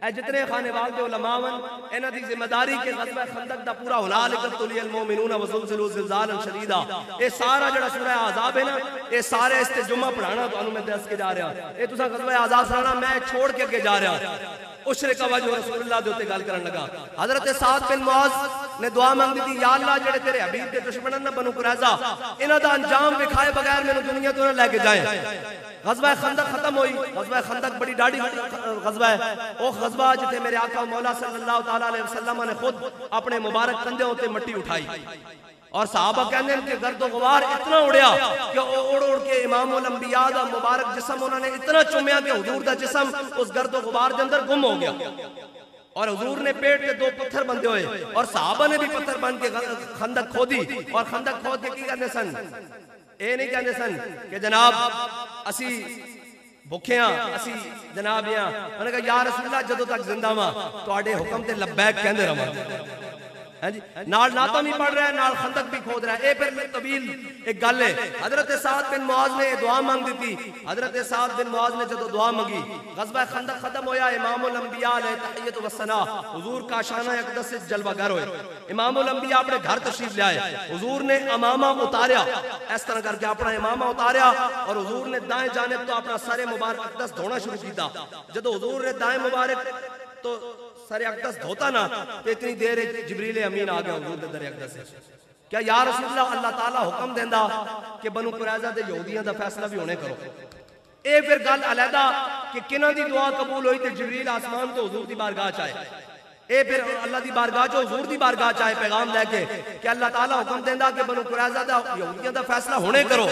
اے جتنے خانے وال دے علماء ون انہاں دی ذمہ داری کہ غزوہ خندق دا پورا ہنالک ابتلی المؤمنون وزلزلوا زلزالا شدیدا، اے سارا جڑا سورہ احزاب ہے نا، اے سارے اس تے جمعہ پڑھانا تانوں میں دس کے جا رہا، اے تساں غزوہ احزاب سنانا، میں چھوڑ کے جا رہا، اشرق وجہ رسول اللہ دے اوتے گل کرن لگا۔ حضرت سعد بن معاذ نے دعا مانگی تھی، یا اللہ جڑے تیرے حبیب کے دشمنوں نے بنو قریظہ انہاں دا انجام دکھائے بغیر میں دنیا تو نہ لے کے جائیں۔ غزوہ خندق ختم ہوئی، غزوہ خندق بڑی ڈاڑی غزوہ ہے، وہ غزوہ جتے میرے آقا مولا صلی اللہ تعالیٰ علیہ وسلم نے خود اپنے مبارک کندھے ہوتے مٹی اٹھائی، اور صحابہ کہنے کہ گرد و غبار اتنا اڑیا کہ اڑ اڑ کے امام الانبیاء دا مبارک جسم انہوں نے اتنا چومیا کہ حضور دا جسم اس گرد و غبار دے اندر گم ہو گیا، اور حضور نے پیٹ کے 2 پتھر بندے ہوئے، اور صحابہ نے بھی پتھر بند کے خندق کھودی، اور خندق کھود کے کی کرنے سن، اے نہیں کہنے سن کہ جناب اسی بھوکیاں اسی جناب یہاں، انہوں نے کہا یا رسول اللہ جدو تک زندہ ماں تو آڑے حکم تے لبیک کہندے رہا، نال ناتم بھی پڑھ رہا ہے، نال خندق بھی کھود رہا ہے، اے پھر طویل ایک گل ہے۔ حضرت سعد بن معاذ نے دعا مانگ دی تھی، حضرت سعد بن معاذ نے جدو دعا مانگی، غزوہ خندق ختم ہویا، امام الانبیاء علیہ تحیت و ثنا، حضور کا شانہ اقدس سے جلوہ گر ہوئے، امام الانبیاء اپنے گھر تشریف لے آئے، حضور نے امامہ اتاریا، اس طرح کر کے اپنا امامہ اتاریا، اور حضور نے دائیں جانب تو اپنا سر مبارک اقدس دھونا شروع کیتا، جدو حضور نے دائیں مبارک تو سر اقدس دھوتا نا تو اتنی دیر جبریل امین آ گیا حضور دے در اقدس سے، کیا یا رسول اللہ اللہ تعالیٰ حکم دیندہ کہ بنو قریظہ دے یہودیاں دا فیصلہ بھی ہونے کرو، اے پھر گل علیحدہ کہ کنہ دی دعا قبول ہوئی تے جبریل آسمان تو حضور دی بارگاہ چاہے، اے پھر اللہ دی بارگاہ جو حضور دی بارگاہ چاہے پیغام لے کے کہ اللہ تعالیٰ حکم دیندہ کہ بنو قریظہ دا یہودیاں دا فیصلہ ہونے کرو،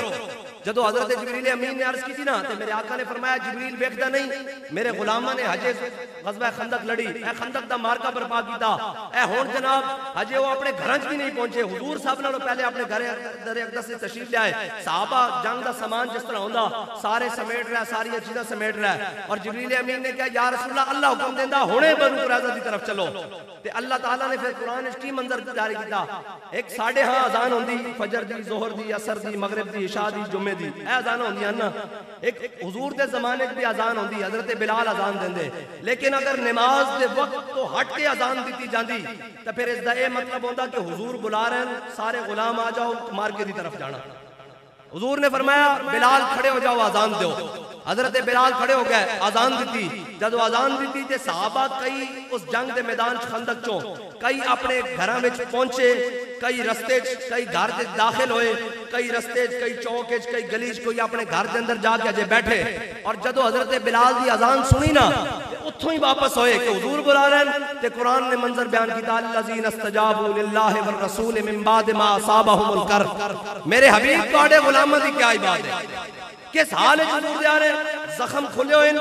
جدو حضرت جبریل امین نے عرض کی تھی نا تو میرے آقا نے فرمایا جبریل ویکھدا نہیں، میرے غلامہ نے حجے غزوہ خندق لڑی، اے خندق دا مارکا برپا کیتا، اے ہون جناب حجے وہ اپنے گھرانچ بھی نہیں پہنچے، حضور صاحب نالوں پہلے اپنے گھر در اقدس سے تشریف لے آئے، صحابہ جنگ دا سامان جس طرح ہوندا سارے سمیٹ رہا، ساری چیزاں سمیٹ رہا ہے، اور جبریل امین نے کہا یا رسول اللہ اللہ حکم دیندہ ہونے بنو قریظہ دی طرف چلو، تے اللہ تعالیٰ نے پھر قرآن اس کی منظر جاری کیتا، ایک 6:30 اذان ہوندی، فجر دی، ظہر دی، عصر دی، مغرب دی، عشاء دی، جمعے دی، اے اذان ہوندی ہے نا، ایک حضور دے زمانے بھی اذان ہوندی، حضرت بلال اذان دیندے، لیکن اگر نماز دے وقت تو ہٹ کے اذان دیتی جاندی تو پھر اس دا اے مطلب ہوندا کہ حضور بلا رہے ہیں سارے غلام آ جاؤ مارکے دی طرف جانا، حضور نے فرمایا بلال کھڑے ہو جاؤ اذان دیو، حضرت بلال کھڑے ہو گئے اذان دیتی، جدو اذان دیتی تے صحابہ کئی اس جنگ دے میدان خندق چوں کئی اپنے گھراں وچ پہنچے، کئی رستے کئی گھر دے داخل ہوئے، کئی رستے کئی چوک کئی گلی کوئی اپنے گھر دے اندر جا کے اجے بیٹھے، اور جدو حضرت بلال دی اذان سنی نا اتھوں ہی واپس ہوئے کہ حضور بلا رہے ہیں، تے قرآن نے منظر بیان کیتا الذین استجابوا للہ والرسول من بعد ما اصابهم الکرب، میرے حبیب تواڈے غلاماں دی کیا بات ہے، کس حال حضور دے آ رہے زخم کھلے ہوئے،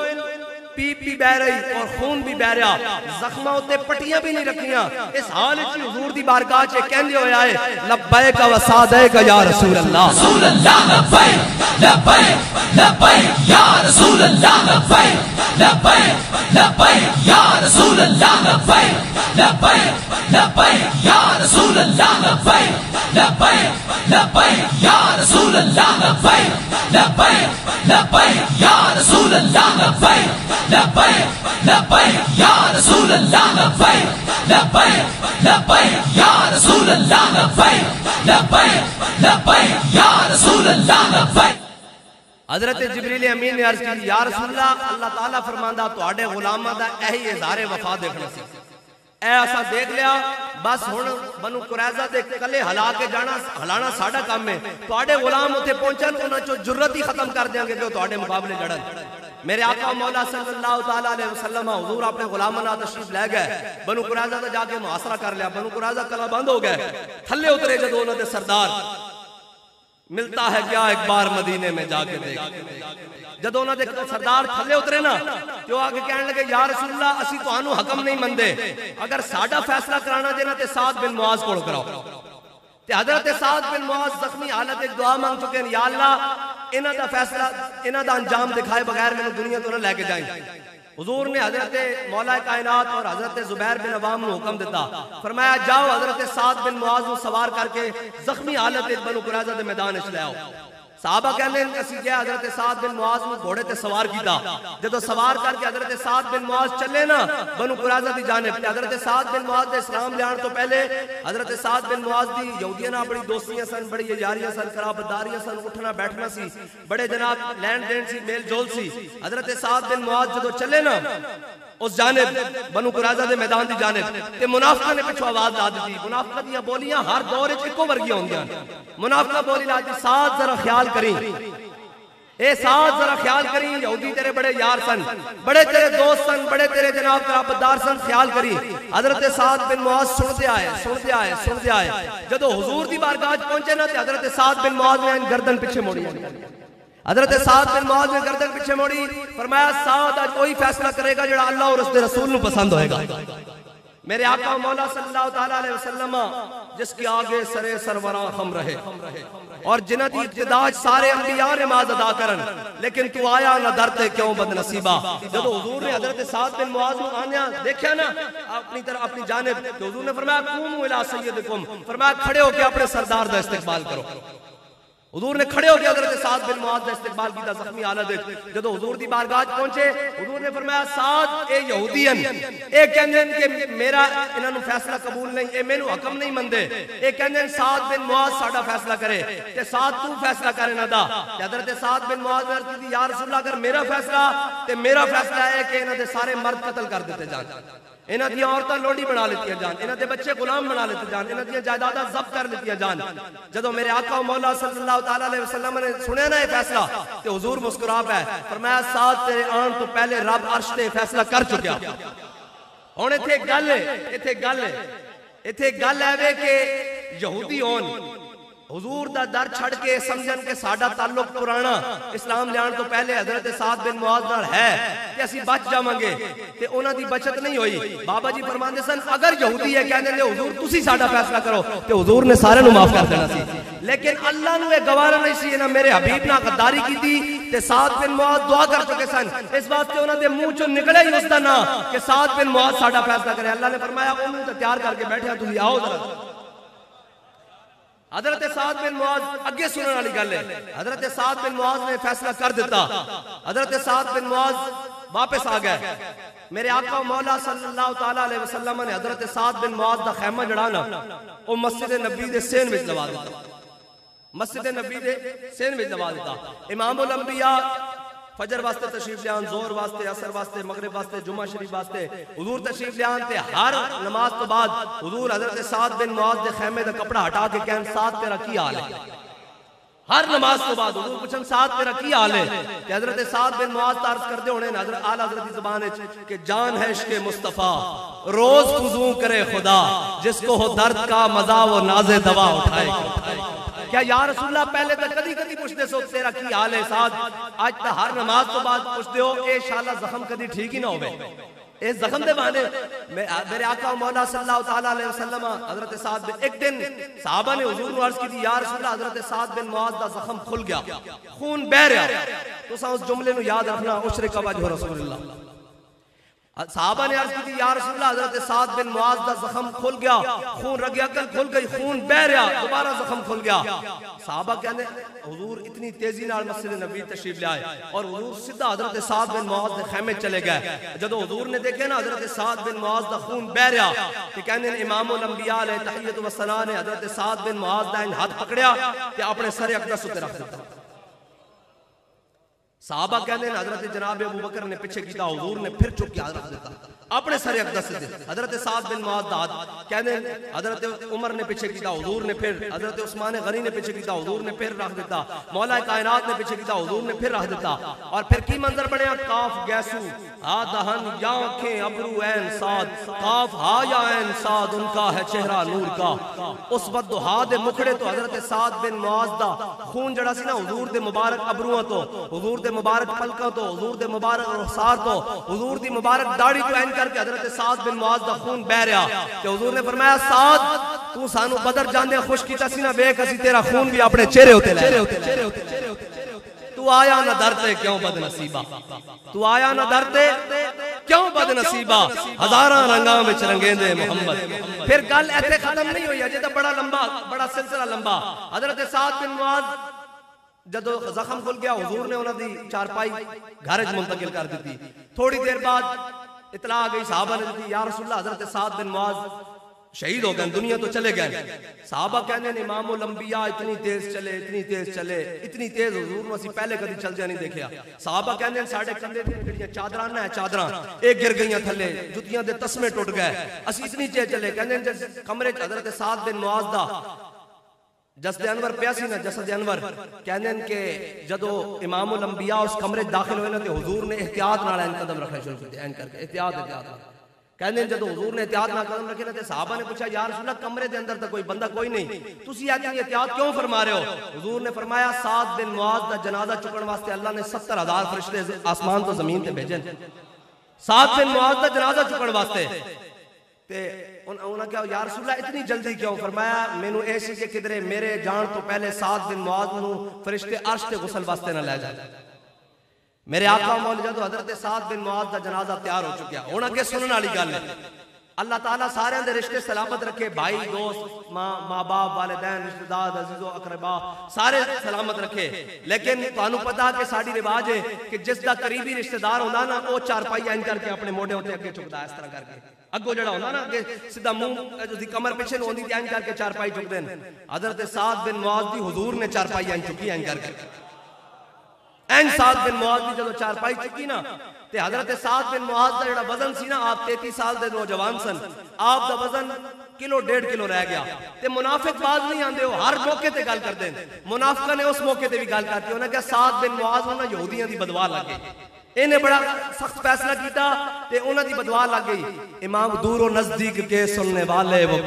پیپ بھی بہ رہی اور خون بھی بہ رہا، زخمہ ہوتے پٹیاں بھی نہیں رکھیاں، اس حال چی حضور دی بارگاہ چے کہندے ہوئے آئے لبیک و سعدیک یا رسول اللہ، رسول اللہ لبیک لبیک لبیک یا رسول اللہ لبیک لبیک لبیک یا رسول اللہ لبیک لبیک لبیک یا رسول اللہ لبیک لبیک لبیک یا رسول اللہ لبیک لبیک لبیک یا رسول اللہ لبیک لبیک لبیک یا رسول اللہ لبیک لبیک لبیک یا رسول اللہ لبیک لبیک لبیک یا رسول اللہ لبیک۔ حضرت جبریل امین نے عرض کی یا رسول اللہ اللہ تعالیٰ فرماندہ تو آڑے غلامہ دا اہی اظہار وفا دیکھنا سی، اے ایسا دیکھ لیا بس ہن بنو قریظہ دے کلے ہلا کے جانا ہلانا ساڈا کام ہے تواڈے غلام اوتھے پہنچن انہاں چوں جرت ہی ختم کر دیاں گے کہ تواڈے مقابلے لڑن میرے آقا مولا صلی اللہ تعالی علیہ وسلم حضور اپنے غلاماں نال تشریف لے گئے بنو قریظہ تے جا کے محاصرہ کر لیا بنو قریظہ کلا بند ہو گئے تھلے اترے جدوں انہاں دے سردار ملتا ہے کیا ایک بار مدینے میں جا کے دیکھ جدوں انہاں دے سردار تھلے اترے نا تے او آگے کہن لگے یا رسول اللہ اسی تانوں حکم نہیں مندے اگر ساڈا فیصلہ کرانا جے نا تے سعد بن معاذ کول کراؤ تے حضرت سعد بن معاذ زخمی حالت ایک دعا مانگ چکے ہیں یا اللہ انہاں دا فیصلہ انہاں دا انجام دکھائے بغیر میں دنیا تو نہ لے کے جائیں حضور نے حضرت مولا کائنات اور حضرت زبیر بن عوام نے حکم دیتا فرمایا جاؤ حضرت سعد بن معاذ کو سوار کر کے زخمی حالت بنو قریظہ دے میدان وچ لے آؤ صحابہ کہنے اسی گیا حضرت سعد بن معاذ کو گھوڑے تے سوار کیتا جدو سوار کر کے حضرت سعد بن معاذ چلے نا بنو قریظہ دی جانب حضرت سعد بن معاذ دے اسلام لیان تو پہلے حضرت سعد بن معاذ دی یہودیاں نال بڑی دوستیاں سن بڑی یاریاں سن قرابتداریاں سن اٹھنا بیٹھنا سی بڑے جناب لین دین سی میل جول سی حضرت سعد بن معاذ جدو چلے نا اس جانب بنو قریظہ دے میدان دی جانب تے منافقہ نے پچھو آواز لا دی منافقہ دیاں بولیاں ہر دور وچ اکو ورگیاں ہوندیاں منافقہ بولی لا دی سعد ذرا خیال کریں اے سعد ذرا خیال کریں یہودی تیرے بڑے یار سن بڑے تیرے دوست سن بڑے تیرے جناب قرابتدار سن خیال کریں حضرت سعد بن معاذ سنتے آئے جدو حضور دی بارگاہ پہنچے نا تے حضرت سعد بن معاذ نے گردن پیچھے موڑی حضرت سعد بن معاذ نے گردن پیچھے موڑی فرمایا سعد آج وہی فیصلہ کرے گا جڑا اللہ اور اس کے رسول نو پسند ہوئے گا میرے آقا مولا صلی اللہ تعالی علیہ وسلم جس کی آگے سرے سرورا خم رہے اور جنہ دی ابتداج سارے انبیاء نماز ادا کرن لیکن تو آیا نہ درتے کیوں بد نصیبہ جب حضور نے حضرت سعد بن معاذ کو آنیا دیکھا نا اپنی طرح اپنی جانب تو حضور نے فرمایا قوموا الی سیدکم فرمایا کھڑے ہو کے اپنے سردار دا استقبال کرو حضور نے کھڑے ہو کے حضرت سعد بن معاذ کا استقبال کیتا زخمی حالت جب حضور دی بارگاہ پہنچے حضور نے فرمایا سعد اے یہودی ہیں اے کہندے کہ میرا انہاں نو فیصلہ قبول نہیں اے مینوں حکم نہیں مندے اے کہندے سعد بن معاذ ساڈا فیصلہ کرے تے سعد تو فیصلہ کرے نہ دا تے حضرت سعد بن معاذ نے عرض کی یا رسول اللہ اگر میرا فیصلہ ہے کہ انہاں دے سارے مرد قتل کر دیتے جان انہاں دی عورتاں لونڈی بنا لیتی جان انہاں دے بچے غلام بنا لیتے جان انہاں دی جائیداداں ضبط کر لیتی جان جدوں میرے آقا مولا صلی اللہ تعالی علیہ وسلم نے سنیا نا یہ فیصلہ تے حضور مسکرا پے فرمایا سعد تیرے آن تو پہلے رب عرش تے فیصلہ کر چکیا ہن ایتھے گل ہے کہ یہودی ہون حضور دا در چھڑ کے سمجھن کے ساڈا تعلق پرانا اسلام لیان تو پہلے حضرت سعد بن معاذ نال ہے کہ اسی بچ جاواں گے تے انہاں دی بچت نہیں ہوئی بابا جی فرماندے سن اگر یہودی ہے کہندے نے حضور تسی ساڈا فیصلہ کرو تے حضور نے سارے نو معاف کر دینا سی لیکن اللہ نو یہ گوارا نہیں سی انہاں میرے حبیب نال غداری کیتی تے سعد بن معاذ دعا کر چکے سن اس واسطے انہاں دے منہ چوں نکلے ہی اس دا نا کہ سعد بن معاذ ساڈا فیصلہ کرے اللہ نے فرمایا انہوں تے تیار کر کے بیٹھے تسی آؤ ذرا حضرت سعد بن معاذ اگے سننے والی گل ہے حضرت سعد بن معاذ نے فیصلہ کر دیتا حضرت سعد بن معاذ واپس آ گئے میرے آقا مولا صلی اللہ تعالی علیہ وسلم نے حضرت سعد بن معاذ دا خیمہ جڑانا او مسجد نبی دے سین وچ لوا دیتا مسجد نبی دے سین وچ لوا دیتا امام الانبیاء فجر واسطے تشریف لیان زور واسطے عصر واسطے مغرب واسطے جمعہ شریف واسطے حضور تشریف لیان تے ہر نماز تو بعد حضور حضرت سعد بن معاذ دے خیمے دا کپڑا ہٹا کے کہن سعد تیرا کی حال ہے ہر نماز تو بعد حضور پوچھن سعد تیرا کی حال ہے کہ حضرت سعد بن معاذ عرض کردے ہونے حضرت اعلی حضرت کی زبان ہے کہ جان ہے عشق مصطفیٰ روز فضوں کرے خدا جس کو ہو درد کا مزہ وہ ناز دوا اٹھائے کیا یا رسول اللہ پہلے تو کدی پوچھتے سو تیرا کی حال ہے سعد آج تا ہر نماز تو بعد پوچھتے ہو اے انشاءاللہ زخم کدی ٹھیک ہی نہ ہوئے اس زخم دے بانے میرے آقا مولا صلی اللہ تعالیٰ علیہ وسلم حضرت سعد بن ایک دن صحابہ نے حضور کو عرض کی تھی یا رسول اللہ حضرت سعد بن معاذ دا زخم کھل گیا خون بہ رہا تو سا اس جملے نو یاد رکھنا اشرک وجہ رسول اللہ صحابہ نے عرض کی تھی یا رسول اللہ حضرت سعد بن معاذ دا زخم کھل گیا خون رگ عقل کھل گئی خون بہ رہا دوبارہ زخم کھل گیا صحابہ کہنے حضور اتنی تیزی نال مسجد نبی تشریف لے آئے اور حضور سیدھا حضرت سعد بن معاذ دے خیمے چلے گئے جب حضور نے دیکھے نا حضرت سعد بن معاذ دا خون بہ رہا کہ کہنے امام الانبیاء علیہ تحیت و ثنا نے حضرت سعد بن معاذ دا ہاتھ پکڑیا کہ اپنے سر اقدس تے رکھ دیتا صحابہ کہنے حضرت جناب ابو بکر نے پیچھے کیتا حضور نے پھر چک کے حضرت دیتا اپنے سر اقدس سے حضرت سعد بن معاذ داد کہنے حضرت عمر نے پیچھے کیتا حضور نے پھر حضرت عثمان غنی نے پیچھے کیتا حضور نے پھر رکھ دیتا مولا کائنات نے پیچھے کیتا حضور نے پھر رکھ دیتا اور پھر کی منظر بنیا کاف گیسو ہا دہن یا آنکھیں ابرو عین سعد کاف ہا یا عین سعد ان کا ہے چہرہ نور کا اس وقت دہا دے مکھڑے تو حضرت سعد بن معاذ دا خون جڑا سی نا حضور دے مبارک ابروہاں تو حضور دے مبارک پلکاں تو حضور دے مبارک رخسار تو حضور دی مبارک داڑھی تو این کر کے حضرت سعد بن معاذ دا خون بہ رہا کہ حضور نے فرمایا سعد تو سانو بدر جاندے خوش کیتا سی نا ویکھ اسی تیرا خون بھی اپنے چہرے ہوتے لے تو آیا نہ درتے کیوں بد نصیبہ تو آیا نہ درتے کیوں بد نصیبہ ہزاراں رنگاں وچ رنگیندے محمد پھر گل ایتھے ختم نہیں ہوئی اجے تے بڑا لمبا بڑا سلسلہ لمبا حضرت سعد بن معاذ جدو زخم کھل گیا حضور نے انہاں دی چارپائی گھر وچ منتقل کر دتی تھوڑی دیر بعد اطلاع آ گئی صحابہ نے دی یا رسول اللہ حضرت سعد بن معاذ شہید ہو گئے دنیا تو چلے گئے صحابہ کہنے نے امام الانبیاء اتنی تیز چلے اتنی تیز حضور نے اسی پہلے کبھی چل نہیں دیکھیا صحابہ کہنے ساڈے کندھے تے جڑیاں چادراں نہ چادراں ایک گر گئیاں تھلے جوتیاں دے تسمے ٹوٹ گئے اسی اتنی تیز چلے کہنے کمرے وچ حضرت سعد بن معاذ دا جسد انور پیا سی نا جسد انور کہنے کہ جدو امام الانبیاء اس کمرے داخل ہوئے نا تے حضور نے احتیاط نال این قدم رکھنا شروع کیتے این کر کے احتیاط کہنے جدو حضور نے احتیاط نال قدم رکھے نا تے صحابہ نے پوچھا یا رسول اللہ کمرے دے اندر تے کوئی بندہ کوئی نہیں تسی اتنی احتیاط کیوں فرما رہے ہو حضور نے فرمایا سعد بن معاذ دا جنازہ چکن واسطے اللہ نے 70,000 فرشتے آسمان تو زمین تے بھیجے سعد بن معاذ دا جنازہ چکن واسطے تے انہوں نے کہا یا رسول اللہ اتنی جلدی کیوں فرمایا مینوں ایسی کہ کدرے میرے جان تو پہلے سعد بن معاذ نو فرشتے عرش تے غسل واسطے نہ لے جائے میرے آقا مولا جدو حضرت سعد بن معاذ دا جنازہ تیار ہو چکیا انہاں کے سنن والی گل ہے اللہ تعالیٰ سارے دے رشتے سلامت رکھے بھائی دوست ماں باپ والدین رشتہ دار عزیز و اقربا سارے سلامت رکھے لیکن تانوں پتہ کہ ساڈی رواج ہے کہ جس دا قریبی رشتہ دار ہوندا نا او چارپائی این کر کے اپنے موڈے ہوتے اگے چکدا اس طرح کر کے اگو جڑا ہوندا نا کہ سیدھا منہ دی کمر پیچھے ہوندی تے این کر کے چارپائی چک دین حضرت سعد بن معاذ دی حضور نے چارپائی این چکی این کر کے این سعد بن معاذ دی جدو چارپائی چکی نا تے حضرت سعد بن معاذ دا جڑا وزن سی نا آپ 33 سال دے نوجوان سن آپ دا وزن کلو 1.5 کلو رہ گیا تے منافق باز نہیں آندے ہو ہر موقع تے گل کردے منافقاں نے اس موقع تے بھی گل کرتی انہاں کہ سعد بن معاذ انہاں یہودیاں دی بدوا لگ گئی انہیں بڑا سخت فیصلہ کیتا تے انہاں دی بدوا لگ گئی امام دور و نزدیک کے سننے والے وہ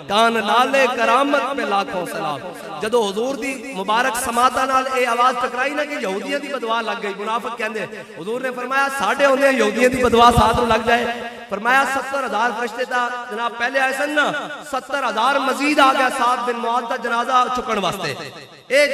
کان لالے کرامت پہ لاکھوں سلام جدو حضور دی مبارک سماعتاں نال اے آواز ٹکرائی نا کہ یہودیاں دی بدوا لگ گئی منافق کہندے حضور نے فرمایا ساڈے ہوندے یہودیاں دی بدوا ساتھ لگ جائے فرمایا 70,000 فرشتے تا جناب پہلے آئے سن نا 70,000 مزید آ گیا سعد بن معاذ دا جنازہ چکن واسطے اے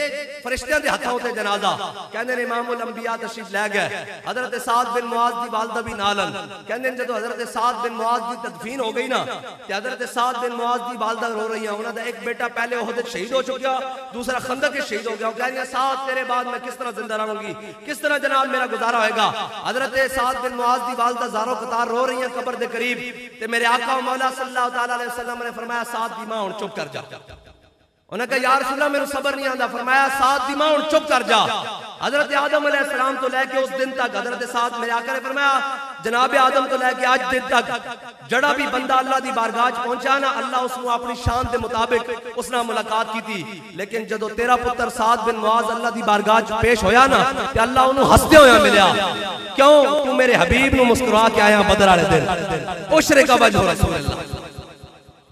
فرشتیاں دے ہتھاں تے جنازہ کہندے امام الانبیاء تشریف لے گئے حضرت سعد بن معاذ دی والدہ بھی نالن کہندے جدو حضرت سعد بن معاذ دی تدفین ہو گئی نا تے حضرت سعد بن معاذ دی والدہ رو رہی ہیں انہاں دا ایک بیٹا پہلے احد شہید ہو چکا دوسرا خندق کے شہید ہو گیا وہ کہہ رہی ہیں سعد تیرے بعد میں کس طرح زندہ رہوں گی کس طرح جناب میرا گزارا ہوئے گا حضرت سعد بن معاذ دی والدہ زارو قطار رو رہی ہیں قبر دے قریب تے میرے آقا و مولا صلی اللہ تعالیٰ علیہ وسلم نے فرمایا سعد دی ماں ہن چپ کر جا انہوں نے کہا یا رسول اللہ میرے صبر نہیں آندا فرمایا سعد دی ماں ہن چپ کر جا حضرت آدم علیہ السلام تو لے کے اس دن تک حضرت سعد میرے آقا نے فرمایا جناب آدم تو لے کے آج دن تک جڑا بھی بندہ اللہ دی بارگاہ پہنچا نا اللہ اس کو اپنی شان دے مطابق اس نے ملاقات کی تھی لیکن جدو تیرا پتر سعد بن معاذ اللہ دی بارگاہ پیش ہویا نا تے اللہ انہوں ہستے ہویا ملیا کیوں میرے حبیب نو مسکرا کے آیا بدر والے دن عشرے کا وجہ رسول اللہ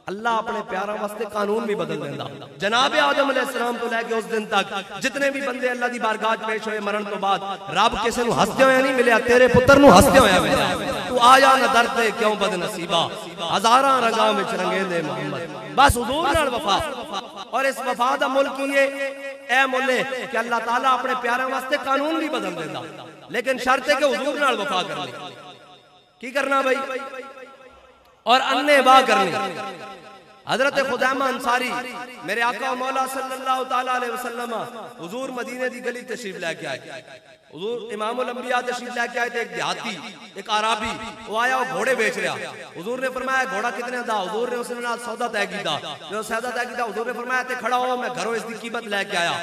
اللہ اپنے پیاروں واسطے قانون بھی بدل دینا جناب آدم علیہ السلام تو لے کے اس دن تک جتنے بھی بندے اللہ دی بارگاہ پیش ہوئے مرن تو بعد رب کسے نو ہستے ہویا نہیں ملیا تیرے پتر نو ہستے ہویا ملیا تو آیا نہ درتے کیوں بد نصیبہ ہزاراں رنگاں وچ رنگے دے محمد بس حضور نال وفا اور اس وفا دا ملک یہ اے مولے کہ اللہ تعالیٰ اپنے پیاروں واسطے قانون بھی بدل دینا لیکن شرط ہے کہ حضور نال وفا کرنی کی کرنا بھائی اور انے با کرنی حضرت خدیمہ انصاری میرے آقا و مولا صلی اللہ تعالیٰ علیہ وسلم حضور مدینے دی گلی تشریف لے کے آئے حضور امام الانبیاء تشریف لے کے آئے تھے ایک دیہاتی ایک عربی وہ آیا وہ گھوڑے بیچ رہا حضور نے فرمایا گھوڑا کتنے دا حضور نے اس نے سودا طے کیتا جو سودا طے کیتا حضور نے فرمایا تے کھڑا ہو میں گھروں اس دی قیمت لے کے آیا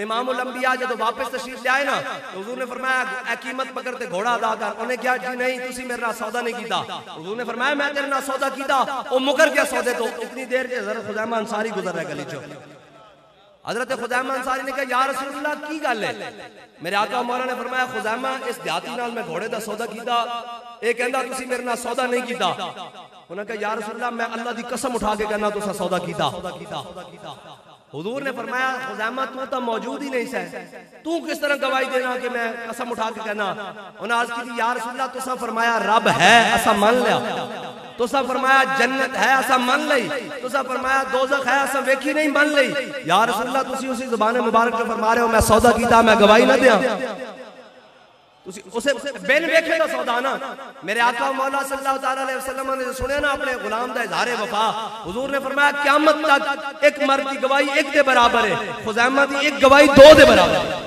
امام الانبیاء جب واپس تشریف لے آئے نا تو حضور نے فرمایا اے قیمت پکڑتے گھوڑا ادا کر. انہیں کیا جی نہیں تسی میرے نال سودا نہیں کیتا. حضور نے فرمایا میں تیرے نال سودا کیتا. او مکر گیا سودے تو. اتنی دیر کے حضرت خزیمہ انصاری گزر رہے گلی چو. حضرت خزیمہ انصاری نے کہا یا رسول اللہ کی گل ہے؟ میرے آقا مولا نے فرمایا خزیمہ اس دیہاتی نال میں گھوڑے دا سودا کیتا, اے کہندا تسی میرے نال سودا نہیں کیتا. انہوں نے کہا یا رسول اللہ میں اللہ دی قسم اٹھا کے کہنا تسا سودا کیتا. حضور نے فرمایا خزیمہ تو موجود ہی نہیں سے, تو کس طرح گواہی دینا کہ میں قسم اٹھا کے کہنا. انہوں نے عرض کی تھی یا رسول اللہ تسا فرمایا رب ہے اسا مان لیا, تسا فرمایا جنت ہے اسا مان لئی, تسا فرمایا دوزخ ہے اسا ویکھی نہیں مان لئی. یا رسول اللہ تسی اسی زبان مبارک جو فرما رہے ہو میں سودا کیتا میں گواہی نہ دیاں, اسے بین ویکھے دا سودا نا. میرے آقا مولا صلی اللہ علیہ وسلم نے سنے نا اپنے غلام دا اظہار وفا. حضور نے فرمایا قیامت تک ایک مرد کی گواہی ایک دے برابر ہے, خزیمہ دی ایک گواہی دو دے برابر ہے.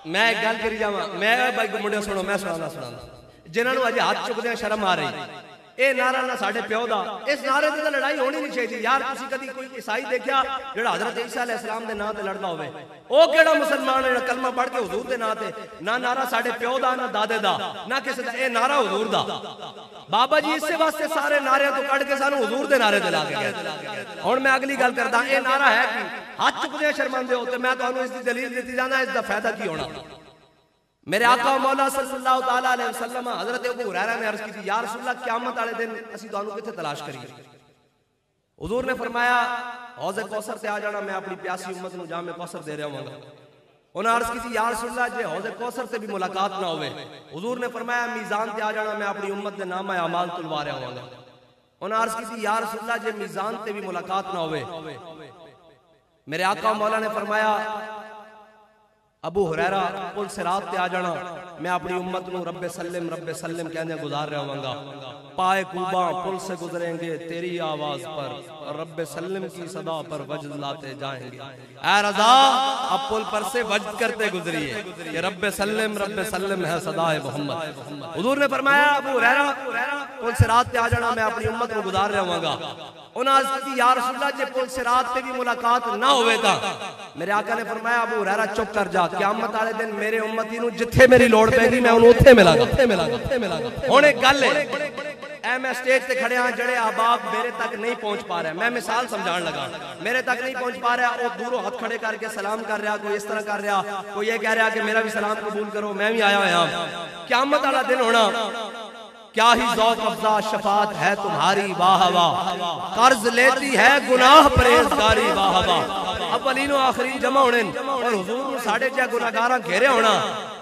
میں ایک گل کری جاواں, میں بھائی منڈے سنو میں سنانا جنہاں نوں اج ہاتھ چکدے شرم آ رہی. اے نعرہ نہ ساڈے پیو دا, اس نعرے تے لڑائی ہونی نہیں چاہیے. یار تسی کدی کوئی عیسائی دیکھیا جڑا حضرت عیسیٰ علیہ السلام دے نام تے لڑدا ہوے؟ او کیڑا مسلمان ہے کلمہ پڑھ کے حضور دے نام تے نہ نعرہ ساڈے پیو دا نہ دادے دا نہ کسے دا, اے نعرہ حضور دا. بابا جی اس واسطے سارے نعرے تو کٹ کے سانو حضور دے نعرے تے لا کے گئے. ہن میں اگلی گل کردا, اے نعرہ ہے کہ ہاتھ چکدے شرمندے ہو تے میں تانوں اس دی دلیل دتی جانا اس دا فائدہ کی ہونا. میرے آقا مولا صلی اللہ تعالیٰ علیہ وسلم حضرت ابو ہریرہ نے عرض کی تھی یا رسول اللہ قیامت والے دن اسی تانوں کتے تلاش کریے. حضور نے فرمایا حوض کوثر تے آ جانا, میں اپنی پیاسی امت نو جام کوثر دے رہا ہوں گا. انہوں نے عرض کی تھی یا رسول اللہ جے حوض کوثر تے بھی ملاقات نہ ہوئے. حضور نے فرمایا میزان تے آ جانا, میں اپنی امت دے نام اعمال تلوا رہا ہوں گا. انہوں نے عرض کی تھی یا رسول اللہ جے میزان تے بھی ملاقات نہ ہوئے. میرے آقا مولا نے فرمایا ابو ہریرہ پل صراط تے آ جانا, میں اپنی امت نو رب سلم کہنے گزار رہا ہوں گا. پائے کوباں پل سے گزریں گے تیری آواز پر, رب سلم کی صدا پر وجد لاتے جائیں گے. اے رضا اب پل پر سے وجد کرتے گزریے, یہ رب سلم ہے صدا محمد. حضور نے فرمایا ابو ہریرہ پل صراط تے آ جانا, میں اپنی امت نو گزار رہا ہوں گا. انہوں نے عرض کی یا رسول اللہ جے پل صراط تے بھی ملاقات نہ ہوئے تا. میرے آقا نے فرمایا ابو ہریرہ چپ کر جا, قیامت والے دن میرے امتی نو جتھے میری لوڑ پے گی میں انہوں اتھے ملا گا. ہن ایک گل ہے, اے میں سٹیج تے کھڑے ہاں جڑے احباب میرے تک نہیں پہنچ پا رہے, میں مثال سمجھان لگا, میرے تک نہیں پہنچ پا رہا, وہ دوروں ہاتھ کھڑے کر کے سلام کر رہا, کوئی اس طرح کر رہا, کوئی یہ کہہ رہا کہ میرا بھی سلام قبول کرو, میں بھی آیا ہوا. قیامت والا دن ہونا, کیا ہی ذوق افزا شفاعت ہے تمہاری واہ واہ, قرض لیتی ہے گناہ پرہیزگاری واہ واہ. اولین و آخرین جمع ہونے اور حضور ساڑھے جہ گناہگاراں گھیرے ہونا,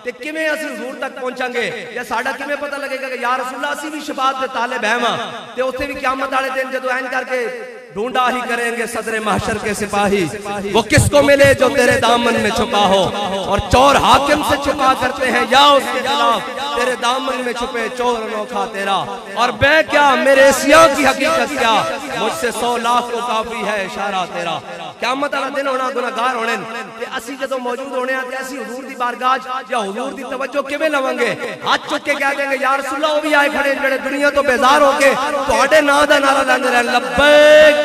تے کیویں اسی حضور تک پہنچاں گے, یا ساڑھا کیویں پتہ لگے گا کہ یا رسول اللہ اسی بھی شفاعت دے طالب ہیں ماں, تے اتھے بھی قیامت والے دن جدو این کر کے ڈھونڈا ہی کریں گے صدر محشر کے سپاہی, وہ کس کو ملے جو تیرے دامن میں چھپا ہو, اور چور حاکم سے چھپا کرتے ہیں یا اس کے خلاف, تیرے دامن میں چھپے چور انوکھا تیرا, اور میں کیا میرے سیاں کی حقیقت کیا, مجھ سے 100 لاکھ کو کافی ہے اشارہ تیرا. قیامت والا دن ہونا گناہگار ہونے, تے اسی جدو موجود ہونے ہیں تے اسی حضور دی بارگاہ یا حضور دی توجہ کیویں لواں گے؟ ہاتھ چک کے کہہ دیں گے یا رسول اللہ, وہ بھی آئے کھڑے جڑے دنیا تو بیزار ہو کے تہاڈے نام دا نعرہ لاندے رہن, لبیک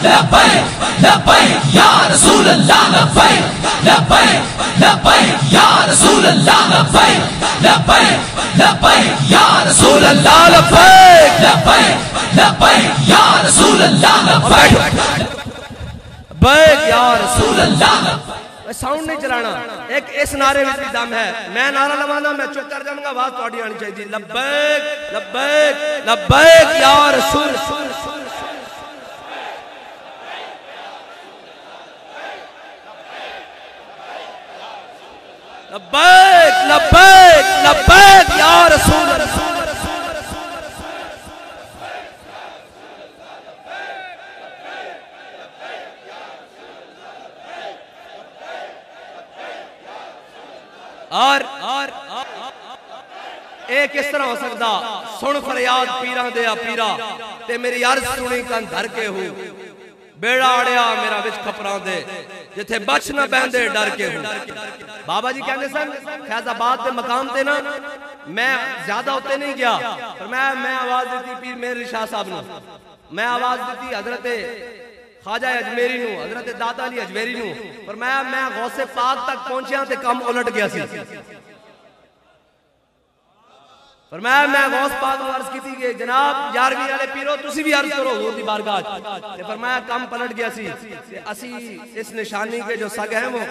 لبیک لبیک یا رسول اللہ, لبیک لبیک لبیک یا رسول اللہ, لبیک لبیک لبیک یا رسول اللہ, لبیک لبیک لبیک یا رسول اللہ, لبیک لبیک یا رسول اللہ. ساؤنڈ نہیں چلانا, ایک اس نعرے میں بھی دم ہے, میں نعرہ لوانا میں چپ کر جاؤں گا, آواز تہاڈی آنی چاہیے لبیک لبیک لبیک یا رسول. لبیک لبیک لبیک یا رسول اللہ. اور ایک اس طرح ہو سکتا, سن فریاد پیران دے پیرا, تے میری عرض سنی کن دھر کے ہو, بیڑا اڑیا میرا وچ کھپراں دے جتھے بچ نہ بہندے ڈر کے ہوں. بابا جی کہنے سن فیض آباد کے مقام تے نا میں زیادہ ہوتے نہیں گیا پر میں آواز دیتی پیر میر شاہ صاحب نو, میں آواز دیتی حضرت خواجہ اجمیری نو, حضرت داتا علی اجمیری نو, پر میں غوث پاک تک پہنچیا تے کم الٹ گیا سی. پر میں غوث پاک کو عرض کی تھی کہ جناب یارویں والے پیرو تسی بھی عرض کرو حضور دی بارگاہ تے فرمایا کم پلٹ گیا سی تے اسی اس نشانی کے جو سگ ہیں وہ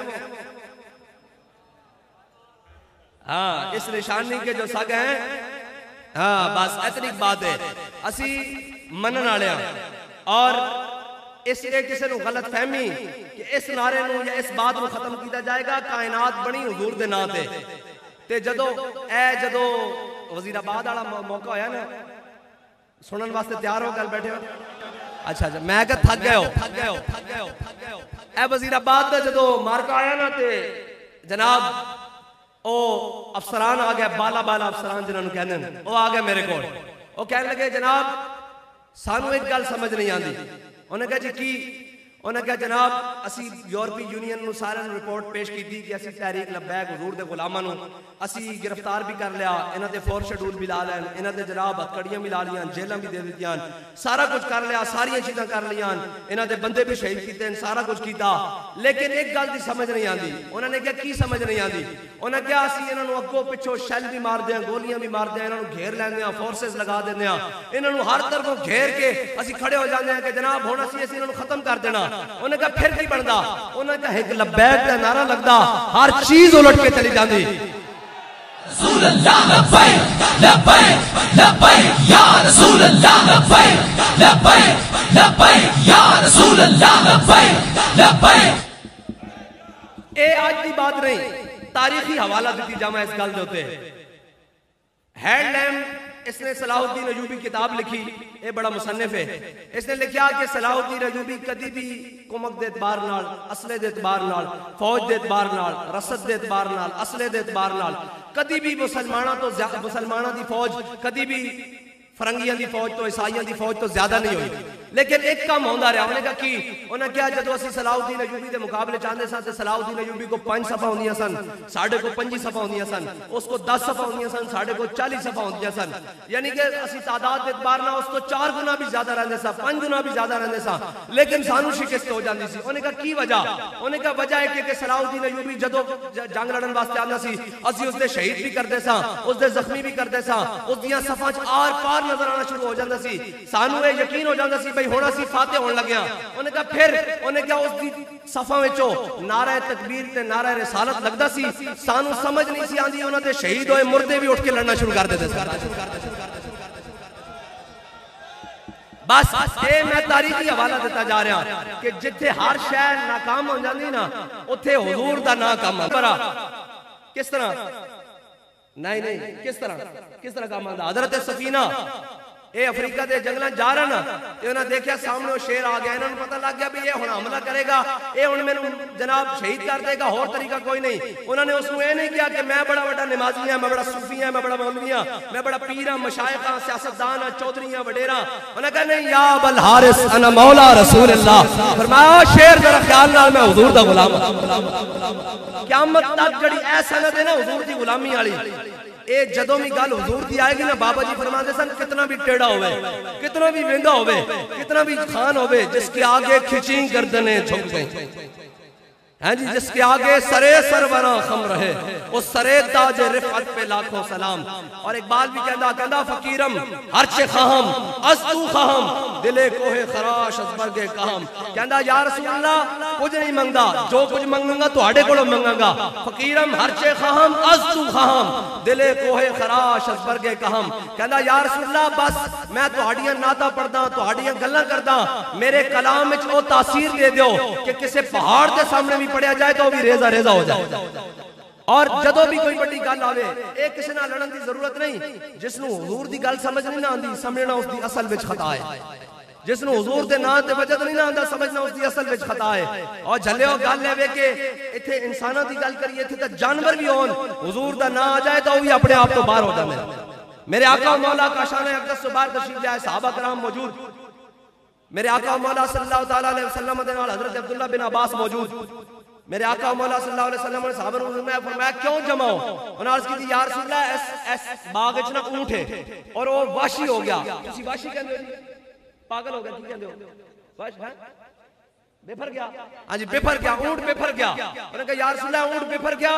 ہاں اس نشانی کے جو سگ ہیں ہاں بس اتنی بات ہے اسی منن والے ہیں. اور اس لیے کسی نو غلط فہمی کہ اس نعرے نو یا اس بات نو ختم کیتا جائے گا کائنات بنی حضور دے نام تے جدو وزیر آباد والا موقع ہویا نا سنن واسطے تیار ہو کل بیٹھے ہو اچھا میں کہ تھک گئے ہو اے وزیر آباد دا جدو مارکا آیا نا تے جناب او افسران آ گیا بالا افسران جنہوں نے کہنے او آ گئے میرے کو او کہنے لگے جناب سانو ایک گل سمجھ نہیں آندی. انہوں نے کہا جی کی انہوں نے کہا جناب اسی یورپی یونین نو سارے رپورٹ پیش کی تھی کہ اسی تحریک لبیک حضور دے غلاماں نو اسی گرفتار بھی کر لیا, انہاں دے فور شیڈول بھی لا لین, انہاں دے جناب ہتکڑیاں بھی لا لیاں, جیلاں بھی دے دتیاں, سارا کچھ کر لیا, ساری چیزاں کر لیاں, انہاں دے بندے بھی شہید کیتے ہیں, سارا کچھ کیتا, لیکن ایک گل دی سمجھ نہیں آندی. انہوں نے کہا کی سمجھ نہیں آندی؟ انہوں نے کہا اسی انہاں نو اگوں پچھوں شیل بھی مار دیاں, گولیاں بھی مار دیاں, انہاں نو گھیر لیندیاں, فورسز لگا دیندیاں, انہاں نو ہر طرفوں گھیر کے اسی کھڑے ہو جاندے ہیں کہ جناب ہن اسی انہاں نو ختم کر دینا. انہوں نے کہا پھر کی بندا؟ انہوں نے کہا ایک لبیک دا نعرہ لگدا ہر چیز الٹ کے چلی جاندی. رسول اللہ لبیک لبیک لبیک یا رسول اللہ لبیک لبیک لبیک یا رسول اللہ لبیک لبیک. اے آج دی بات نہیں, تاریخی حوالہ دیتی جا میں اس گل دے ہوتے. ہینڈ لیمپ اس نے صلاح الدین ایوبی کتاب لکھی, اے بڑا مصنف ہے, اس نے لکھیا کہ صلاح الدین ایوبی کدی بھی کمک دے اعتبار نال, اسلحے دے اعتبار نال, فوج دے اعتبار نال, رسد دے اعتبار نال, اسلحے دے اعتبار نال کدی بھی مسلمانوں دی فوج کدی بھی فرنگیاں دی فوج تو عیسائیاں دی فوج تو زیادہ نہیں ہوئی. لیکن ایک کام ہوندا رہا, انہوں نے کہا کی انہوں نے کہا جدو اسی صلاح الدین ایوبی دے مقابلے چاہتے سن تے صلاح الدین ایوبی کو 5 صفحہ ہوندیاں سن, ساڑھے کو 5 صفحہ ہوندیاں سن, اس کو 10 صفحہ ہوندیاں سن, ساڑھے کو 40 صفحہ ہوندیاں سن, یعنی کہ اسی تعداد دے اعتبار نال اس کو 4 گنا بھی زیادہ رہندے سا, 5 گنا بھی زیادہ رہندے سا, لیکن سانو شکست ہو جاندی سی. انہوں نے کہا کی وجہ؟ انہوں نے کہا وجہ ہے کہ صلاح الدین ایوبی جدو جنگ لڑن واسطے آندا سی اسی اس دے شہید بھی کردے سا, اس دے زخمی بھی کردے سا, اس دیاں صفحاں آر پار نظر آنا شروع ہو جاندا سی, سانو اے یقین ہو جاندا سی بھئی ہن اسی فاتح ہون لگے ہیں. انہوں نے کہا پھر انہوں نے کہا اس دی صفحہ وچوں نعرہ تکبیر تے نعرہ رسالت لگدا سی, سانو سمجھ نہیں سی آندی, انہاں دے شہید ہوئے مردے بھی اٹھ کے لڑنا شروع کر دیتے سن. بس اے میں تاریخی حوالہ دیتا جا رہا ہوں کہ جتھے ہر شے ناکام ہو جاندی نا اوتھے حضور دا ناکام آندا. کس طرح؟ نہیں کس طرح کام آندا؟ حضرت سفینہ اے افریقہ دے جنگلاں جا رہا نا تے انہاں دیکھیا سامنے شیر آ گیا, انہاں نوں پتہ لگ گیا بھی یہ ہن حملہ کرے گا, اے ہن مینوں جناب شہید کر دے گا, اور طریقہ کوئی نہیں. انہوں نے اس کو اے نہیں کیا کہ میں بڑا بڑا نمازی ہاں, میں بڑا صوفی ہاں, میں بڑا مولوی ہاں, میں بڑا پیر ہاں, مشائخ ہاں, سیاستدان ہاں, چودھری ہاں, وڈیرا. انہوں نے کہا نہیں, یا ابل حارث انا مولا رسول اللہ. فرمایا شیر ذرا خیال نال میں حضور دا غلام ہوں. قیامت تک جڑی اے سند ہے نا حضور دی غلامی والی, اے جدوں بھی گل حضور دی آئے گی نا, بابا جی فرماتے سن کتنا بھی ٹیڑھا ہوئے, کتنا بھی ویندا ہوئے, کتنا بھی خان ہوئے, جس کے آگے کھچیں گردنیں جھک گئیں, ہاں جی, جس کے آگے سرے سروراں خم رہے, اس سرے تاج رفعت پہ لاکھوں سلام. اور اقبال بھی کہندا فقیرم ہرچے خواہم از تو خواہم, دلے کوہ خراش از برگے کہم. کہندا یا رسول اللہ کچھ نہیں منگدا, جو کچھ منگوں گا تہاڈے کولوں منگاں گا. فقیرم ہرچے خواہم از تو خواہم, دلے کوہ خراش از برگے کہم. کہندا یا رسول اللہ بس میں تہاڈیاں نعتاں پڑھدا, تہاڈیاں گلاں کردا, میرے کلام وچ او تاثیر دے دیو کہ کسے پہاڑ دے سامنے بھی پڑھیا جائے تو بھی ریزہ ریزہ ہو جائے. اور جدو بھی کوئی بڑی گل آوے ایک کسی نہ لڑن دی ضرورت نہیں, جس نو حضور دی گل سمجھ نہیں نہ آندی سمجھنا اس دی اصل وچ خطا ہے, جس نو حضور دے نام تے وجد نہیں نہ آندا سمجھنا اس دی اصل وچ خطا ہے. اور جھلیو گل ہے کہ ایتھے انساناں دی گل کریے ایتھے تے جانور بھی ہون, حضور دا نام آ جائے تو بھی اپنے آپ تو باہر ہو جاندے. میرے آقا مولا کا شان اقدس و بار تشریف لائے, صحابہ کرام موجود, میرے آقا مولا صلی اللہ تعالیٰ علیہ وسلم دے نال حضرت عبداللہ بن عباس موجود. میرے آقا مولا صلی اللہ علیہ وسلم نے صحابہ نے فرمایا کیوں جمع ہو؟ انہوں نے عرض کی تھی یا رسول اللہ اس باغ وچ نا اونٹ ہے اور وہ واشی ہو گیا. تسی واشی کہندے ہو؟ پاگل ہو گیا کی کہندے ہو؟ واش ہے بےپھر گیا. ہاں جی بےپھر گیا, اونٹ بےپھر گیا. انہوں نے کہا یا رسول اللہ اونٹ بےپھر گیا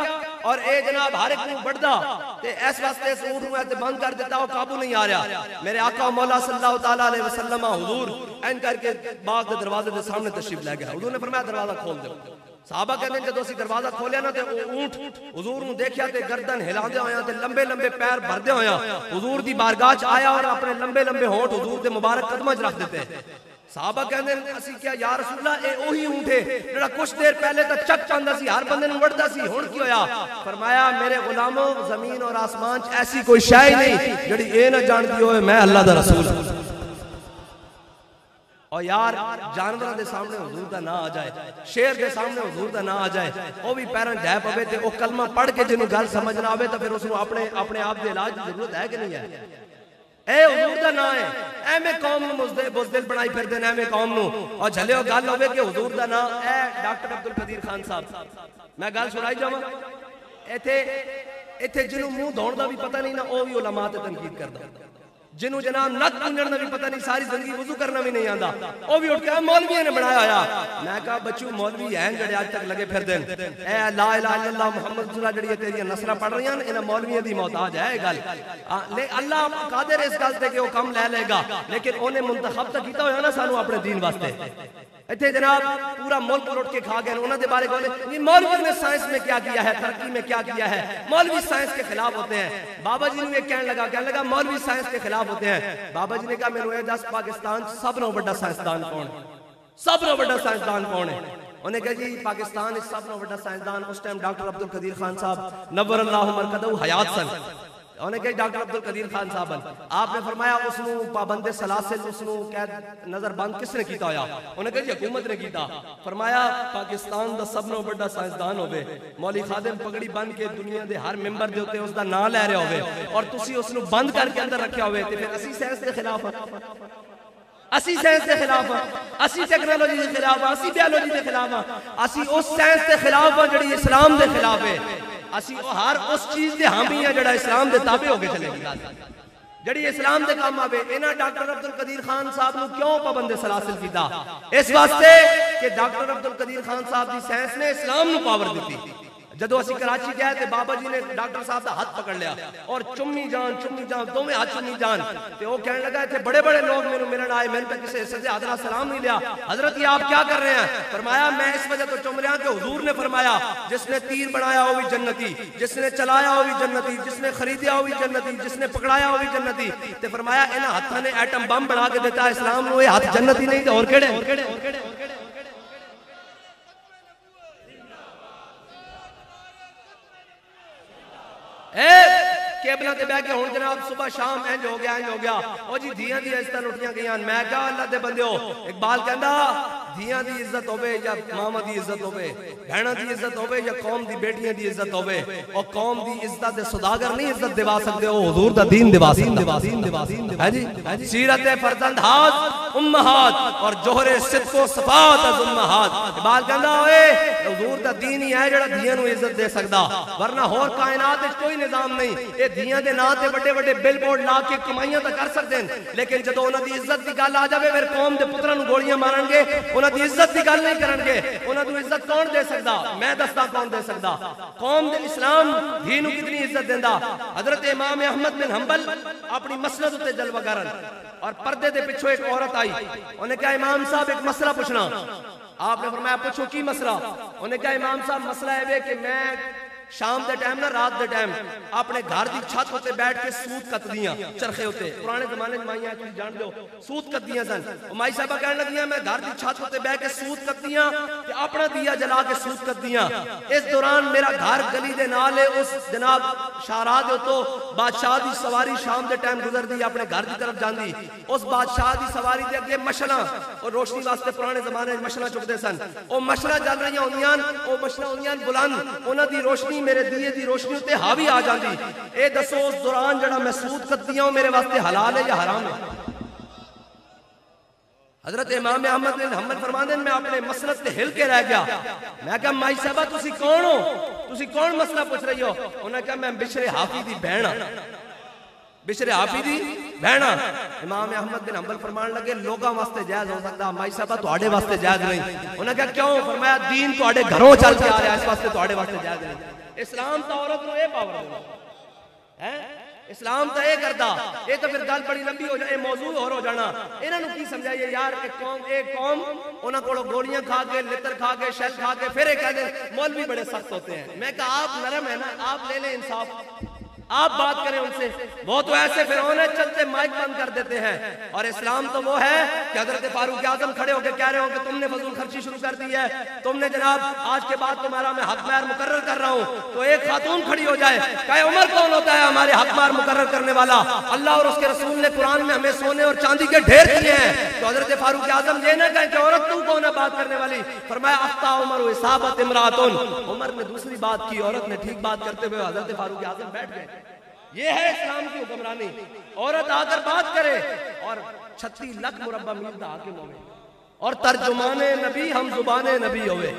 اور اے جناب ہر ایک کو بڑھدا تے اس واسطے اس اونٹ نو ایسے بند کر دیتا, وہ قابو نہیں آ رہا. میرے آقا مولا صلی اللہ تعالیٰ علیہ وسلم حضور این کر کے باغ کے دروازے کے سامنے تشریف لے گیا. حضور نے فرمایا دروازہ کھول دو. صحابہ کہتے ہیں جب اسی دروازہ کھولیا نا تے اونٹ حضور نو دیکھیا تے گردن ہلاندے ہویا تے لمبے لمبے پیر بھردے ہویا حضور دی بارگاہ چ آیا اور اپنے لمبے لمبے ہونٹ حضور دے مبارک قدماں چ رکھ دیتے. صحابہ کہندے ہیں اسی کیا یا رسول اللہ اے اوہی اونٹ ہے جڑا کچھ دیر پہلے تک چک چاندا سی, ہر بندے نوں وڑدا سی, ہن کی ہویا؟ فرمایا میرے غلاموں زمین اور آسمان چ ایسی کوئی شے نہیں جڑی اے نہ جاندی ہوئے میں اللہ دا رسول. اور یار جانوراں دے سامنے حضور دا نام آ جائے, شیر دے سامنے حضور دا نام آ جائے, او بھی پیراں ڈھے پوے تے او کلمہ پڑھ کے جنوں گل سمجھ نہ آوے تے پھر اس نوں اپنے آپ دے علاج دی ضرورت ہے کہ نہیں ہے؟ اے حضور دا نام ہے. ایویں قوم نوں بزدل بنائی پھردے نے ایویں قوم نوں, اور جھلیو گل ہوے کہ حضور دا نام اے ڈاکٹر عبدالقدیر خان صاحب میں گل سنائی جاواں. ایتھے جنوں منہ دھون دا بھی پتہ نہیں نا او بھی علماء تے تنقید کردا, جنوں جناب نک پونجن دا بھی پتہ نہیں, ساری زندگی وضو کرنا بھی نہیں آندا, او بھی اٹھ کے مولویوں نے بنایا ہویا. میں کہا بچو مولوی ہیں جڑے اج تک لگے پھردے اے لا الہ الا اللہ محمد رسول اللہ جڑی تیری نصرہ پڑھ رہی ہیں انہاں مولویوں دی محتاج ہے گل. اللہ قادر اس گل تے کہ وہ کم لے گا, لیکن اونے منتخب تو کیتا ہویا نا سانو اپنے دین واسطے. ایتھے جناب پورا ملک لوٹ کے کھا گئے, انہوں نے بارے کہے مولوی نے سائنس میں کیا کیا ہے, ترقی میں کیا کیا ہے, مولوی سائنس کے خلاف ہوتے ہیں. بابا جی نے کہنے لگا مولوی سائنس کے خلاف ہوتے ہیں. بابا جی نے کہا میں نے دس پاکستان سب نو بڑا سائنسدان کون ہے, سب نو بڑا سائنسدان کون ہے؟ انہیں کہا جی پاکستان سب نو بڑا سائنسدان اس ٹائم ڈاکٹر عبدالقدیر خان صاحب نور اللہ مرکزہ حیات سن. انہیں کہا ڈاکٹر عبدالقدیر خان صاحب آپ نے فرمایا اس نو پابند سلاسل اس نو قید نظر بند کس نے کیتا ہویا؟ انہیں کہا جی حکومت نے کیتا. فرمایا پاکستان دا سب نو بڑا سائنسدان ہوئے, مولی خادم پگڑی بند کے دنیا دے ہر ممبر دے ہوتے اس دا نام لے رہے ہوئے اور تسی اس نو بند کر کے اندر رکھیا ہوئے, تے پھر اسی سائنس دے خلاف اسی سائنس دے خلاف ہاں, اسی ٹیکنالوجی دے خلاف ہاں, اسی بیولوجی دے خلاف ہاں, اسی اس سائنس دے خلاف ہاں جڑی اسلام دے خلاف ہے. اسی ہر اس چیز دے حامی ہیں جڑا اسلام دے تابع ہو کے چلے گی, جڑی اسلام دے کام آوے. انہاں ڈاکٹر عبدالقدیر خان صاحب نو کیوں پابند سلاسل کیتا؟ اس واسطے کہ ڈاکٹر عبدالقدیر خان صاحب دی سائنس نے اسلام نو پاور دیتی. جدو اسی کراچی گئے تے بابا جی نے ڈاکٹر صاحب دا ہاتھ پکڑ لیا اور چمی جان دو میں ہاتھ چمی جان تے وہ کہنے لگا تھے بڑے بڑے لوگ میرے ملن آئے, میں نے تو کسی حصے سے حضرت سلام نہیں لیا. حضرت یہ آپ کیا کر رہے ہیں؟ فرمایا میں اس وجہ تو چم رہا کہ حضور نے فرمایا جس نے تیر بنایا وہ بھی جنتی, جس نے چلایا وہ بھی جنتی, جس نے خریدیا وہ بھی جنتی, جس نے پکڑایا وہ بھی جنتی. تے فرمایا انہاں ہاتھاں نے ایٹم بم بنا کے دیتا اسلام نو, یہ ہاتھ جنتی نہیں تے اور کیڑے. کیبلہ تے بہ کے ہن جناب صبح شام انج ہو گیا او جی دھیاں دی عزت لٹیاں گئیاں. میں کہا اللہ دے بندیو, اقبال کہندا دھیاں دی عزت ہوے یا ماما دی عزت ہوے, بہناں دی عزت ہوے یا قوم دی بیٹیاں دی عزت ہوے, او قوم دی عزت دے سوداگر نہیں عزت دیوا سکدے, او حضور دا دین دیوا سکدے. ہاں جی سیرت فرزند ہاتھ امہات اور جوہر صدق و صفات از امہات. اقبال کہندا اوئے حضور دا دین ہی ہے جڑا دھیاں نو عزت دے سکدا, ورنہ ہور کائنات وچ کوئی نظام نہیں. اے دھیاں دے نام تے بڑے بڑے بل بورڈ لا کے کمائیاں تے کر سکدے ہیں, لیکن جدوں انہاں دی عزت دی گل آ جاوے پھر قوم دے پتراں نوں گولیاں مارن گے, انہاں دی عزت دی گل نہیں کرن گے. انہاں دی عزت کون دے سکدا؟ میں دسدا کون دے سکدا. قوم دے اسلام دین نوں کتنی عزت دیندا. حضرت امام احمد بن حنبل اپنی مسند تے جلوہ کرن اور پردے دے پیچھے ایک عورت آئی, انہوں نے کہا امام صاحب ایک مسئلہ پوچھنا. آپ نے فرمایا پوچھو کی مسئلہ؟ انہوں نے کہا امام صاحب مسئلہ ہے کہ میں شام دے ٹائم نا رات دے ٹائم اپنے گھر دی چھت ہوتے بیٹھ کے سوت کت دیاں, چرخے ہوتے پرانے زمانے میں مائیاں کی جان دو سوت کت دیاں سن. مائی صاحبہ کہنے لگیاں میں گھر دی چھت ہوتے بیٹھ کے سوت کت دیاں کہ اپنا دیا جلا کے سوت کت دیاں. اس دوران میرا گھر گلی دے نال ہے, اس جناب شاہراہ دے تو بادشاہ دی سواری شام دے ٹائم گزر دی اپنے گھر دی طرف جاندی. اس بادشاہ دی سواری دے اگے مشلاں اور روشنی واسطے پرانے زمانے میں مشلاں چکدے سن. او مشلاں جل رہی ہوندیاں, او مشلاں ہوندیاں بلند, انہاں دی روشنی میرے دیے دی روشنی تے حاوی آ جاندی. اے دسو اس دوران جڑا میں سود کتیاں میرے واسطے حلال ہے یا حرام ہے؟ حضرت امام احمد بن حنبل فرماندے میں اپنے مسند تے ہل کے رہ گیا. میں کہا مائی صاحبہ تسی کون ہو, تسی کون مسئلہ پوچھ رہی ہو؟ انہوں نے کہا میں بشر حافی دی بہن ہاں, بشر حافی دی بہن ہاں. امام احمد بن حنبل فرمان لگے لوگاں واسطے جائز ہو سکتا, مائی صاحبہ تواڈے واسطے جائز نہیں. انہوں نے کہا کیوں؟ فرمایا دین تواڈے گھروں چل کے آ رہا ہے, اس واسطے تواڈے واسطے جائز نہیں. اسلام تا عورت نو اے پاور دینا ہے, اسلام تا اے کردا. اے تو پھر گل بڑی لمبی ہو جائے, موضوع اور ہو جانا. انہاں نو کی سمجھائیے یار, ایک قوم انہاں کولوں گولیاں کھا کے, لتر کھا کے, شل کھا کے, پھر یہ کہتے ہیں مولوی بڑے سخت ہوتے ہیں. میں کہا آپ نرم ہیں نا, آپ لے لیں انصاف, آپ بات کریں ان سے. وہ تو ایسے فرعون ہے چلتے مائک بند کر دیتے ہیں. اور اسلام تو وہ ہے کہ حضرت فاروق اعظم کھڑے ہو کے کہہ رہے ہو کہ تم نے فضول خرچی شروع کر دی ہے, تم نے جناب آج کے بعد تمہارا میں حق مہر مقرر کر رہا ہوں. تو ایک خاتون کھڑی ہو جائے کہ عمر کون ہوتا ہے ہمارے حق مہر مقرر کرنے والا؟ اللہ اور اس کے رسول نے قرآن میں ہمیں سونے اور چاندی کے ڈھیر دیے ہیں. تو حضرت فاروق اعظم یہ نہ کہیں کہ عورت تو کون ہے بات کرنے والی. فرمایا اخطا عمر و اصابت امراتن, عمر نے دوسری بات کی, عورت نے ٹھیک بات کرتے ہوئے حضرت فاروق اعظم بیٹھ گئے. یہ ہے اسلام کی حکمرانی. عورت آ کر بات کرے اور 36 لاکھ مربع میل دا حاکم ہوئے اور ترجمان نبی ہم زبان نبی ہوئے,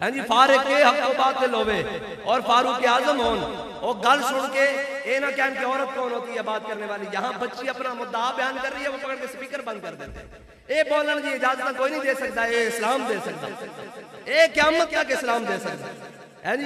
ہاں جی, فارق کے حق و باطل ہوئے اور فاروق اعظم ہون. وہ گل سن کے اے نہ کہیں کہ عورت کون ہوتی ہے بات کرنے والی. یہاں بچی اپنا مدعا بیان کر رہی ہے, وہ پکڑ کے سپیکر بند کر دیتے ہیں. اے بولن کی اجازت کوئی نہیں دے سکتا, اے اسلام دے سکتا, اے قیامت تک اسلام دے سکتا ہے جی,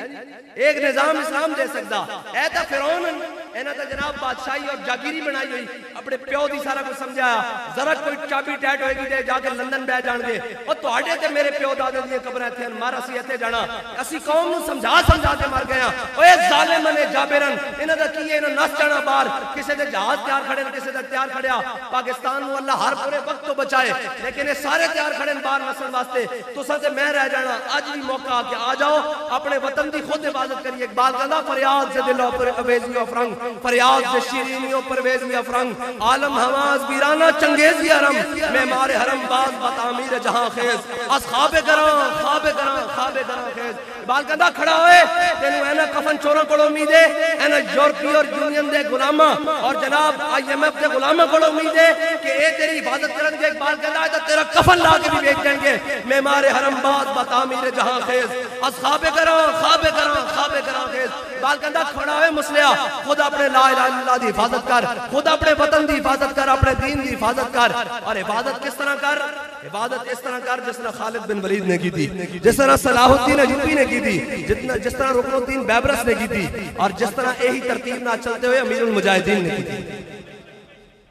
ایک نظام اسلام دے سکتا. اے تا فرعون انہاں تے جناب بادشاہی اور جاگیری بنائی ہوئی, اپنے پیو دی سارا کچھ سمجھایا. ذرا کوئی چابی ٹیٹ ہوئے گی تے جا کے لندن بہ جان گے, اور تواڈے تے میرے پیو دادے دی قبراں تے مار اسی ایتھے جانا, اسی قوم نو سمجھا کے مر گئے ہاں. اوے ظالم نے جابرن انہاں دا کی انہاں نس جانا باہر, کسے دے جہاز تیار کھڑے نے, کسے دے تیار کھڑیا. پاکستان نو اللہ ہر پورے وقت تو بچائے, لیکن یہ سارے تیار کھڑے نے باہر نسل واسطے. تساں تے میں رہ جانا. اج بھی موقع کہ آ جاؤ اپنے وطن دی خود حفاظت کریے. اقبال کہندا فریاد سے دلوں پر اویزی افرنگ, فریاد سے شیرینیوں پر ویزی افرنگ, عالم حواس ویرانہ چنگیزی حرم, معمار حرم باز بتعمیر جہاں خیز, از خواب گراں خواب گراں خواب گراں خیز. اقبال کہندا کھڑا ہوئے تینوں اینا کفن چوراں کولوں امید ہے, اینا یورپی اور یونین دے غلاماں اور جناب IMF دے غلاماں کولوں امید ہے کہ اے تیری حفاظت کرن گے. اقبال کہندا ہے تیرا کفن لا کے بھی بیچ جائیں گے. معمار حرم باز بتعمیر جہاں خیز, از خواب گراں خواب گراں خواب گراں خیز. اقبال کہندا کھڑا ہوئے مسلیا, خود اپنے لا الہ الا اللہ دی حفاظت کر, خود اپنے وطن دی حفاظت کر, اپنے دین دی حفاظت کر. اور حفاظت کس طرح کر؟ حفاظت اس طرح کر جس طرح خالد بن ولید نے کی تھی, جس طرح صلاح الدین ایوبی نے کی تھی, جس طرح رکن الدین بیبرس نے کی تھی, اور جس طرح یہی ترتیب نہ چلتے ہوئے امیر المجاہدین نے کی تھی.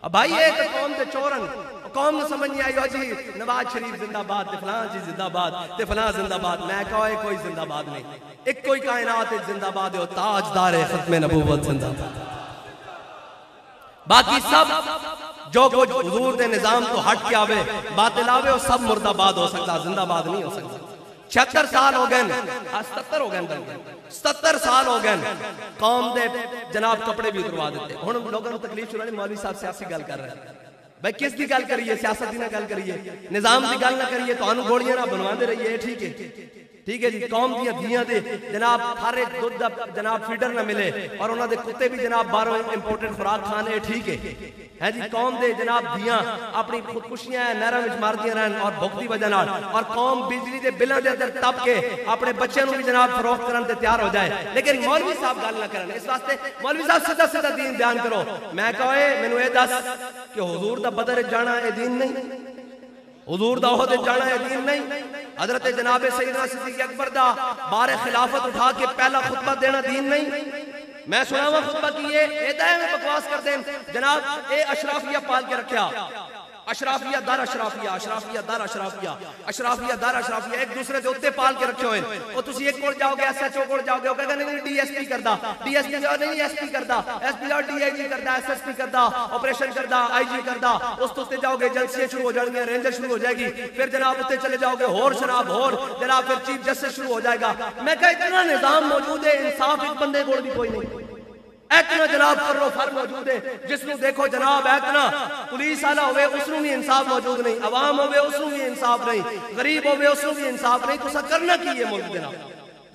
اب بھائی ایک قوم تے چورن, قوم نے سمجھ نہیں آئی ہو جی نواز شریف زندہ باد, تے فلاں جی زندہ باد, تے فلاں زندہ باد. میں کہا کوئی زندہ باد نہیں, ایک کوئی کائنات زندہ باد ہے, تاجدار ختم نبوت زندہ باد. باقی سب جو کچھ حضور دے نظام تو ہٹ کے آوے باطل آوے, وہ سب مردہ باد ہو سکتا, زندہ باد نہیں ہو سکتا. 76 سال ہو گئے, 77 ہو گئے, 77 سال ہو گئے, قوم دے جناب کپڑے بھی اتروا دیتے. ہن لوگوں کو تکلیف شروع نہیں, مولوی صاحب سیاسی گل کر رہے ہیں. بھائی کس دی گل کریے؟ سیاست دی نہ گل کریے, نظام دی گل نہ کریے, تو انہوں گوڑیاں نہ بنواندے رہیے. ٹھیک ہے ٹھیک ہے جی. قوم دیاں دیاں دے جناب ہر ایک دودھ جناب فیڈر نہ ملے, اور انہوں دے کتے بھی جناب باہروں امپورٹنٹ خوراک کھانے. ٹھیک ہے جی. قوم دے جناب دیاں اپنی خودکشیاں نہراں وچ ماردیاں رہن اور بھوک دی وجہ نال, اور قوم بجلی دے بلاں دے اندر تپ کے اپنے بچیاں نوں بھی جناب فروخت کرن تے تیار ہو جائے. لیکن مولوی صاحب گل نہ کرن. اس واسطے مولوی صاحب سیدھا سیدھا دین بیان کرو. میں کہے مینوں اے دس کہ حضور دا بدر جانا اے دین نہیں, حضور دا احد جانا اے دین نہیں, حضرت جناب سیدنا صدیق اکبر دا بار خلافت اٹھا کے پہلا خطبہ دینا دین نہیں. میں سنا ہوا خطبہ کیے اے دائیں میں بکواس کر دیں جناب. اے اشرافیہ پال کے رکھیا, اشرافیہ در اشرافیہ, اشرافیہ در اشرافیہ, اشرافیہ در اشرافیہ, ایک دوسرے دے اوتے پال کے رکھے ہوئے. اور تسی ایک کول جاؤ گے SHO کول جاؤ گے, وہ کہے گا نہیں ڈی ایس پی کردا, ڈی ایس پی نہیں SP کردا, SP اور DIG کردا, SSP کردا, آپریشن کردا, IG کردا. اس تو تے جاؤ گے جلسیاں شروع ہو جائیں گے, رینجر شروع ہو جائے گی, پھر جناب اتنے چلے جاؤ گے ہور شراب ہور جناب, پھر چیف جسٹس شروع ہو جائے گا. میں کہا اتنا نظام موجود ہے, انصاف ایک بندے کول بھی کوئی نہیں. اتنا جناب کر رو فر موجود ہے, جس نو دیکھو جناب اتنا پولیس والا ہوئے اس نو بھی انصاف موجود نہیں, عوام ہوئے اس نو بھی انصاف نہیں, غریب ہوئے اس نو بھی انصاف نہیں. تو سا کرنا کی ہے ملک جناب,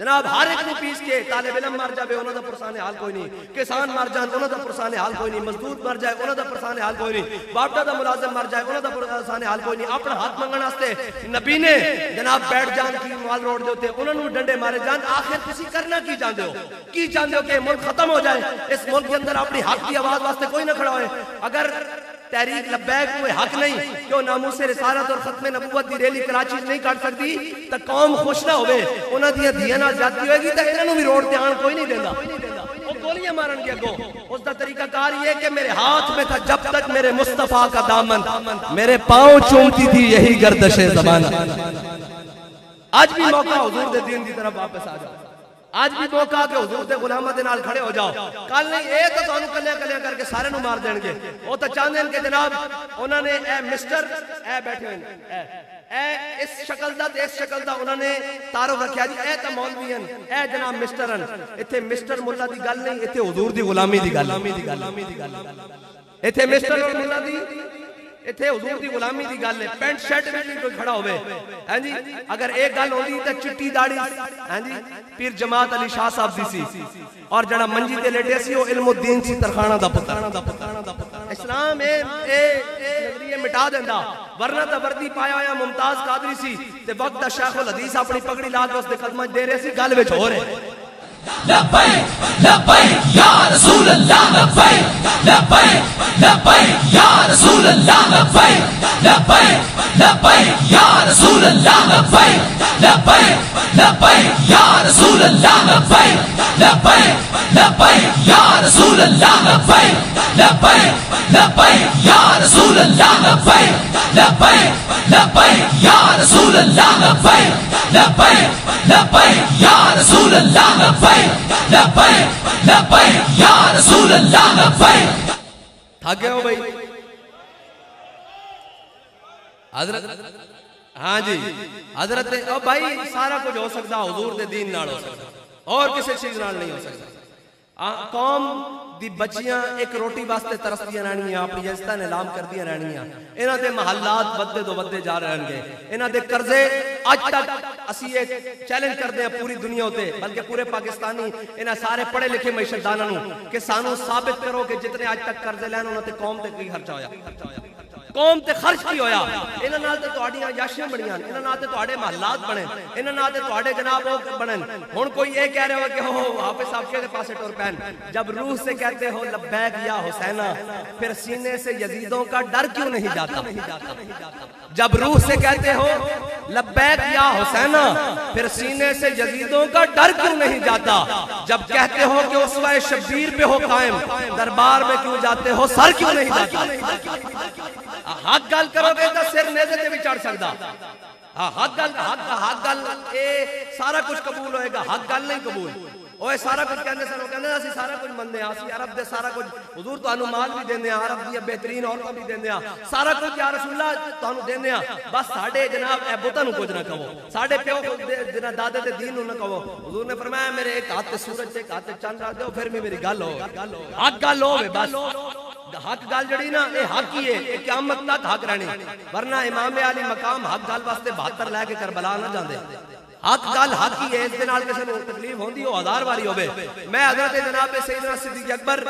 جناب ہر ایک نو پیس کے طالب علم مر جائے انہوں دا پرسانے حال کوئی نہیں، کسان مر جائے انہوں دا پرسانے حال کوئی نہیں، مزدور مر جائے انہوں دا پرسانے حال کوئی نہیں، باپٹا دا ملازم مر جائے انہوں دا پرسانے حال کوئی نہیں. اپنا ہاتھ منگن واسطے نبی نے جناب بیٹھ جان کی مال روڈ دے ہوتے انہوں نے ڈنڈے مارے جان. آخر تسی کرنا کی چاہتے ہو؟ کی چاہتے ہو کہ ملک ختم ہو جائے؟ اس ملک کے اندر اپنی حق کی آواز واسطے کوئی نہ کھڑا ہوئے. اگر تحریک لبیک کوئی حق نہیں کہ وہ ناموس رسالت اور ختم نبوت دی ریلی کراچی نہیں کر سکتی تو قوم خوش نہ ہوئے، انہاں دی دھیاں نال زیادتی ہوئے گی تو انہاں نوں بھی روڈ تے آن کوئی نہیں دیندا. وہ گولیاں مارن گے اگوں. اس دا طریقہ کار یہ کہ میرے ہاتھ میں تھا جب تک میرے مصطفیٰ کا دامن، میرے پاؤں چومتی تھی یہی گردش زبان. آج بھی موقع حضور دے دین کی طرف واپس آ جاؤ. آج بھی موقع کہ حضور دے غلامہ دے نال کھڑے ہو جاؤ. کل نہیں اے تو تانوں کلیاں کلیاں کر کے سارے نوں مار دین گے. وہ تو چاہندے ہیں کہ جناب انہوں نے اے مسٹر اے بیٹھے ہوئے اے اس شکل دا اس شکل دا انہوں نے تعارف رکھیا جی اے تو مولوی ہیں اے جناب مسٹر ہیں. ایتھے مسٹر مولا دی گل نہیں، ایتھے حضور دی غلامی دی گل. ایتھے مسٹر اور مولا دی ایتھے حضور دی غلامی دی گل ہے. پینٹ شرٹ میں نہیں کوئی کھڑا ہوئے ہاں جی. اگر ایک گل ہوندی تے چٹی داڑھی ہاں جی پیر جماعت علی شاہ صاحب دی سی اور جڑا منجی تے لیٹے سی وہ علم الدین سی ترخانہ دا پتر. اسلام اے نظریے مٹا دیندا ورنہ تے وردی پایا ہویا ممتاز قادری سی تے وقت دا شیخ الحدیث اپنی پگڑی لا کے اس دے قدماں دے رہے سی. گل وچ ہو رہے لبیک لبیک یا رسول اللہ لبیک لبیک لبیک یا رسول اللہ لبیک لبیک لبیک یا رسول اللہ لبیک لبیک لبیک یا رسول اللہ لبیک لبیک لبیک یا رسول اللہ لبیک لبیک لبیک یا رسول اللہ لبیک لبیک لبیک یا رسول اللہ لبیک لبیک لبیک یا رسول اللہ لبیک لبیک لبیک یا رسول اللہ لبیک. تھک گئے ہو بھائی حضرت؟ ہاں جی حضرت او بھائی سارا کچھ ہو سکتا حضور دے دین نال ہو سکتا اور کسی چیز نال نہیں ہو سکتا. قوم دی بچیاں ایک روٹی واسطے ترسدیاں رہنیاں، اپنی عزتاں اعلان کردیاں رہنیاں. انہاں دے محلات ودے تو ودے جا رہن گے. انہاں دے قرضے اج تک اسی ایک چیلنج کردے ہیں پوری دنیا ہوتے بلکہ پورے پاکستانی انہاں سارے پڑھے لکھے معیشتداناں نوں کہ سانوں ثابت کرو کہ جتنے اج تک قرضے لین انہاں تے قوم تے کی خرچہ ہویا، قوم تے خرچ کی ہویا. انہاں نال تے تہاڈیاں عیاشیاں بنیاں، انہاں نال تے تہاڈے محلات بنے، انہاں نال تے تہاڈے جناب او بنن. ہن کوئی یہ کہہ رہے ہو کہ ہو حافظ صاحب کے پاسے ٹور پین. جب روح سے کہتے ہو لبیک یا حسینہ پھر سینے سے یزیدوں کا ڈر کیوں نہیں جاتا؟ جب روح سے کہتے ہو لبیک یا حسینہ پھر سینے سے یزیدوں کا ڈر کیوں نہیں جاتا؟ جب کہتے ہو کہ اسوہ شبیر پہ ہو قائم دربار میں کیوں جاتے ہو سر کیوں نہیں جاتا؟ حق گل کرو گے تو سر نیزے تے بھی چڑھ سکتا. حق گل اے سارا کچھ قبول ہوئے گا، حق گل نہیں قبول. اوہ سارا کچھ کہنے سن، وہ کہنے اسی سارا کچھ مندے ہیں، اسی عرب دے سارا کچھ حضور تو انو مال بھی دیندے ہیں، عرب دی بہترین عورتوں بھی دیندے ہیں، سارا کچھ یا رسول اللہ تو انو دیندے ہیں. بس ساڑھے جناب اے بوتا نو کچھ نہ کہو، ساڑھے پیو جناب دادے دے دین نو نہ کہو. حضور نے فرمایا میرے ایک ہاتھ سورج ایک ہاتھ چاند رکھ دو پھر بھی میری گل ہو. حق گل ہو بس. حق گل جڑی نا اے حق ہی ہے، اے قیامت تک حق رہنی. ورنہ امام علی مقام حق گل واسطے 72 لے کے کربلا نہ جاندے. حق گل حق ہی ہے، اس دے نال کسے نوں تکلیف ہوندی ہو 1000 واری ہوے. میں حضرت جناب سیدنا صدیق اکبر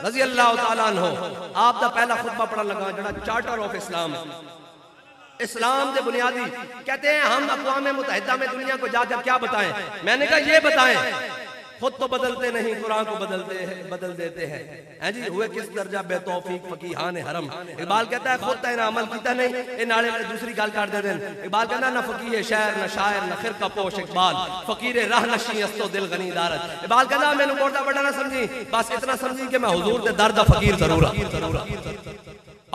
رضی اللہ تعالی عنہ آپ دا پہلا خطبہ پڑھن لگا جڑا چارٹر آف اسلام، اسلام دے بنیادی. کہتے ہیں ہم اقوام متحدہ میں دنیا کو جا کر کیا بتائیں؟ میں نے کہا یہ بتائیں خود تو بدلتے نہیں قرآن کو بدل دیتے ہیں. جی ہوئے کس درجہ بے توفیق فقیہان حرم. اقبال کہتا ہے خود تینا عمل کیتا نہیں اے نالے دوسری گل کر دے دیں. اقبال کہتا ہے نہ فقیہ شعر نہ شاعر نہ خرقہ پوش اقبال فقیر راہ نشی استو دل غنی دارت. اقبال کہتا ہے میں نے بڑا بڑا نہ سمجھی، بس اتنا سمجھی کہ میں حضور دے درد فقیر ضرور.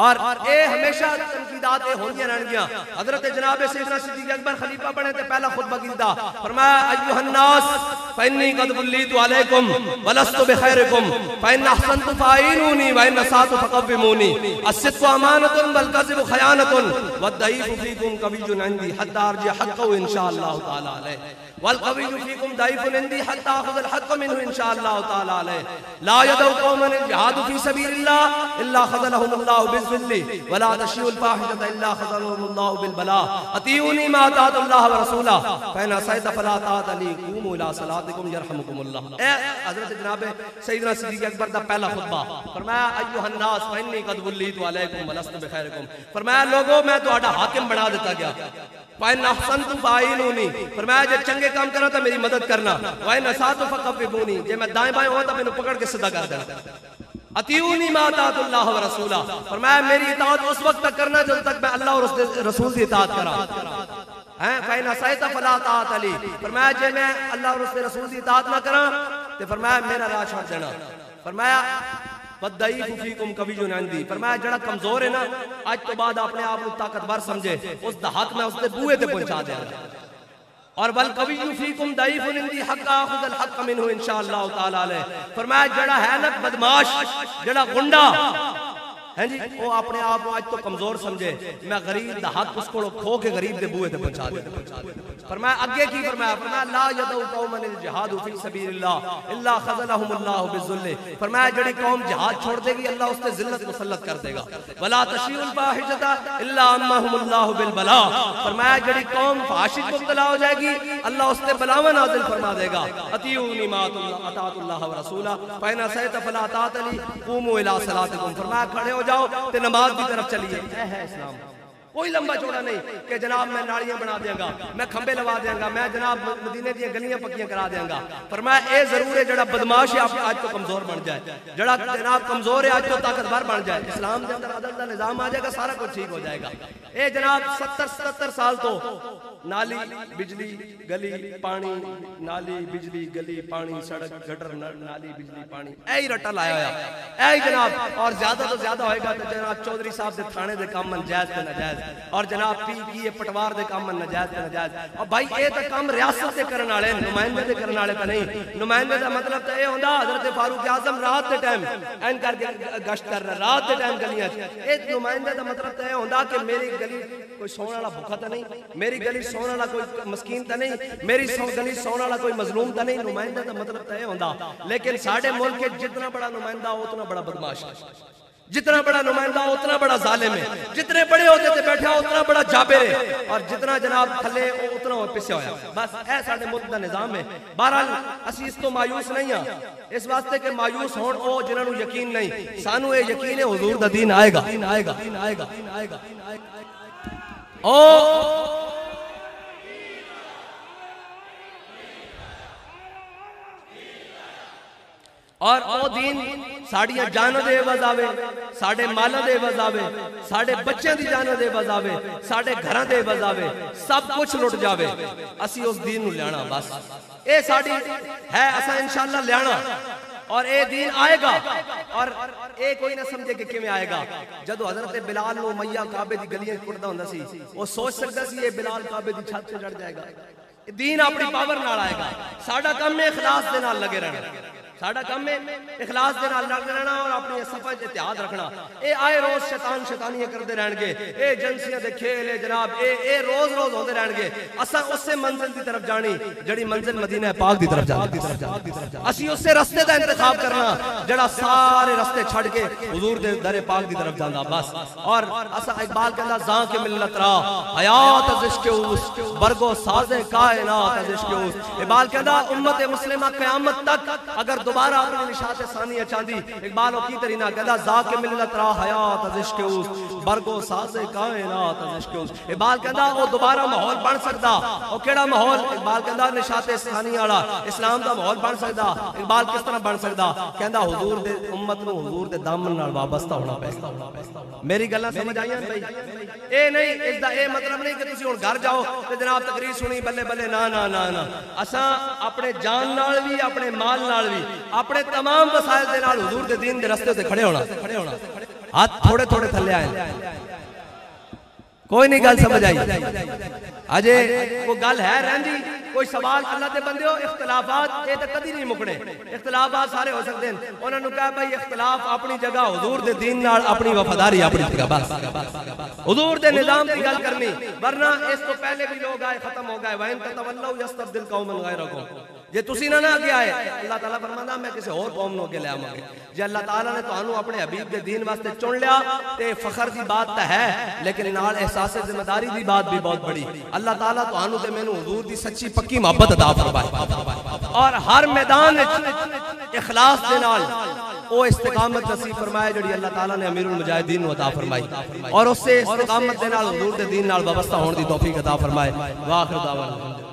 اور اے ہمیشہ تنقیدات ہوندیاں رہنگیاں. حضرت جناب سیدنا صدیق اکبر خلیفہ بنے تے پہلا خطبہ کیتا. فرمایا ایھا الناس فانی قد ولیت علیکم ولست بخیرکم فان احسنت فاعینونی وان اسأت فقومونی الصدق امانۃ والکذب خیانۃ والضعیف فیکم قوی عندی حتی ارجع حقہ ان شاء اللہ تعالی علیہ. والقوی فیکم ضعیف عندی حتی آخذ الحق منہ انشاءاللہ تعالی علیہ لا یدعو قوما الجہاد فی سبیل اللہ الا خذلہم اللہ بالذل ولا تشیع الفاحشۃ الا خذلہم اللہ بالبلاء اطیعونی ما اطاعت اللہ ورسولہ فإن عصیت فلا طاعۃ لی قوموا الی صلاتکم یرحمکم اللہ۔ اے حضرت جناب سیدنا صدیق اکبر دا پہلا خطبہ، فرمایا ایھا الناس فإنی قد ولیت علیکم ولست بخیرکم، فرمایا لوگو میں تہاڈا حاکم بنا دیتا گیا، وَإِنْ أَحْسَنْتُمْ فَأَعِينُونِي، فرمایا جے چنگے کام کرنا تو میری مدد کرنا، وَإِنْ أَسَأْتُ فَخَفِّفُونِي، جے میں دائیں بائیں ہوا تو میں نے پکڑ کے صدا کر دینا۔ اطیعونی ما اطاعت اللہ ورسولہ، فرمایا میری اطاعت اس وقت تک کرنا جب تک میں اللہ اور رسول کی اطاعت کرا۔ فَإِنْ عَصَيْتَ فَلَا طَاعَةَ لِي، فرمایا جے میں اللہ اور اس رسول کی اطاعت نہ کرا تو فرمایا میرا راہ چھوڑ دینا۔ فرمایا وَالضَّعِيفُ فِيكُمْ قَوِيٌّ عِندِي، فرمایا جڑا کمزور ہے نا آج تو بعد اپنے آپ کو طاقتور سمجھے، اس دا حق میں اس دے بوئے تے پہنچا دیا۔ اور وَالْقَوِيُّ فِيكُمْ ضَعِيفٌ عِندِي حَتَّى آخُذَ الْحَقَّ مِنْهُ انشاءاللہ تعالی علیہ، فرمایا جڑا ہے نا بدماش، جڑا گنڈا ہیں جی وہ اپنے آپ کو آج تو کمزور سمجھے، میں غریب دا حق اس کو کھو کے غریب دے بوئے تے پہنچا دے۔ فرمایا اگے کی فرمایا، فرمایا لا یدعو قوما الجہاد فی سبیل اللہ الا خذلہم اللہ بالذل، فرمایا جڑی قوم جہاد چھوڑ دے گی اللہ اس تے ذلت مسلط کر دے گا، ولا تشیع الفاحشۃ الا عمہم اللہ بالبلاء، فرمایا جڑی قوم فحاشی میں مبتلا ہو جائے گی اللہ اس تے بلاوا نازل فرما دے گا۔ اطیعونی ما اطاعت اللہ ورسولہ فإن عصیت فلا طاعۃ لی قوموا الی صلاتکم، فرمایا کھڑے ہو جاؤ تے نماز کی طرف چلیے۔ اے ہے اسلام، کوئی لمبا چوڑا نہیں کہ جناب میں نالیاں بنا دیاں گا، میں کھمبے لوا دیاں گا، میں جناب مدینے دی گلیاں پکیاں کرا دیاں گا۔ فرمایا اے ضرور ہے جڑا بدماش ہے آج تو کمزور بن جائے، جڑا جناب کمزور ہے آج تو طاقتور بن جائے، اسلام کے اندر عدل کا نظام آ جائے گا، سارا کچھ ٹھیک ہو جائے گا۔ اے جناب 70 سال تو نالی بجلی گلی پانی، نالی بجلی گلی پانی، سڑک گٹر نالی بجلی پانی، اے ہی رٹا لایا ہوا، اے ہی جناب، اور زیادہ تو زیادہ ہوئے گا تو جناب چودھری صاحب دے تھانے دے کام نجائز تے نجائز، اور جناب پی کی پٹوار دے کام نجائز تے نجائز، اور بھائی اے تے کام ریاست دے کرن والے نمائندے دے کرن والے تے نہیں، نمائندے دا مطلب تے اے ہوندا حضرت فاروق اعظم رات دے ٹائم این کر کے گشت کر رہا رات دے ٹائم گلیاں وچ، اے نمائندے دا مطلب تے اے ہوندا کہ میری گلی کوئی سونے والا بھوکا تے نہیں، میری گلی سونے والا کوئی مسکین تے نہیں، میری گلی سونے والا کوئی مظلوم تے نہیں، نمائندے دا مطلب تے اے ہوندا۔ لیکن ساڈے ملک وچ جتنا بڑا نمائندہ اتنا بڑا بدماش ہے، جتنا بڑا نمائندہ اتنا بڑا ظالم ہے، جتنے بڑے ہوتے تھے بیٹھا اتنا بڑا جابر ہے، اور جتنا جناب تھلے اتنا پسے ہویا۔ بس اے ساڈے ملک دا نظام ہے۔ بہرحال اسی اس تو مایوس نہیں ہاں، اس واسطے کہ مایوس ہون او جنہاں نوں یقین نہیں، سانو اے یقین ہے حضور دا دین آئے گا، آئے گا، آئے گا، آئے گا۔ اور او دین ساڑیاں جانوں دے عوض آوے، ساڑے مالوں دے عوض آوے، ساڑے بچوں دی جانوں دے عوض آوے، ساڑے گھراں دے عوض آوے، سب کچھ لٹ جاوے، اسی اس دین نو لیانا بس، اے ساڑی ہے اسا انشاءاللہ لیانا، اور اے دین آئے گا، اور اے کوئی نہ سمجھے کہ کیویں آئے گا۔ جدو حضرت بلال نو میاں کعبے دی گلیاں کٹدا ہوندا سی، وہ سوچ سکدا سی یہ بلال کعبے دی چھت تے چڑھ جائے گا، دین اپنی پاور نال آئے گا۔ ساڈا کم ہے اخلاص دے نال لگے رہنا، ساڈا کام ہے اخلاص دے نال لگ رہنا اور اپنی صفحہ تے اتحاد رکھنا۔ اے آئے روز شیطان شیطانیاں کردے رہن گے، اے جنسیاں دے کھیل جناب اے روز روز ہوندے رہن گے، اساں اسے منزل دی طرف جانی جڑی منزل مدینہ پاک دی طرف جانی، اسی اسے رستے دا انتخاب کرنا جڑا سارے رستے چھڑ کے حضور دے در پاک دی طرف جاندا بس۔ اور اساں اقبال کہندا زاں کے ملت را حیات از عشق اوس، برگو ساز کائنات از عشق اوس۔ اقبال کہندا امت مسلمہ قیامت تک اگر دوبارہ اپنی نشاط ثانیہ چاندی، اقبال کی ترینہ کہتا ذاک ملت را حیات از عشق اوس، برگو ساز کائنات از عشق اوس۔ اقبال کہتا وہ دوبارہ ماحول بن سکتا، وہ کیڑا ماحول؟ اقبال کہتا نشاط ثانیہ والا اسلام دا ماحول بن سکتا۔ اقبال کس طرح بن سکتا؟ کہتا حضور دے امت نو حضور دے دامن نال وابستہ ہونا پے۔ میری گلاں سمجھ آئیاں بھائی؟ اے نہیں اس دا اے مطلب نہیں کہ تسی ہن گھر جاؤ تے جناب تقریر سنی بلے بلے، نا نا نا نا، اساں اپنے جان نال بھی اپنے مال نال بھی اپنے تمام وسائل دے نال حضور دے دین دے رستے تے کھڑے ہونا، ہاتھ تھوڑے تھوڑے تھلے آئے۔ کوئی نہیں گل سمجھ آئی اجے کوئی گل ہے رہندی کوئی سوال اللہ دے بندے ہو اختلافات یہ تو کدی نہیں مکنے اختلافات سارے ہو سکتے ہیں انہوں نے کہا بھائی اختلاف اپنی جگہ حضور دے دین نال اپنی وفاداری اپنی جگہ بس حضور دے نظام کی گل کرنی ورنہ اس تو پہلے بھی لوگ آئے ختم ہو گئے وَإِن تَتَوَلَّوْا يَسْتَبْدِلْ قَوْمًا غَيْرَكُمْ جے تسی نہ اگے آئے اللہ تعالیٰ فرماتا میں کسی اور قوم نو اگے لے آواں گے جے اللہ تعالیٰ نے تانوں اپنے حبیب دے دین واسطے چن لیا تے فخر دی بات تے ہے لیکن نال احساس ذمہ داری دی بات بھی بہت بڑی اللہ تعالیٰ تانوں تے مینوں حضور دی سچی پکی محبت عطا فرمائے اور ہر میدان وچ اخلاص دے نال او استقامت نصیب فرمائے جڑی اللہ تعالیٰ نے امیر المجاہدین نو عطا فرمائی اور اس سے استقامت دے نال حضور دے دین نال وابستہ ہون دی توفیق عطا فرمائے واخر دعوانا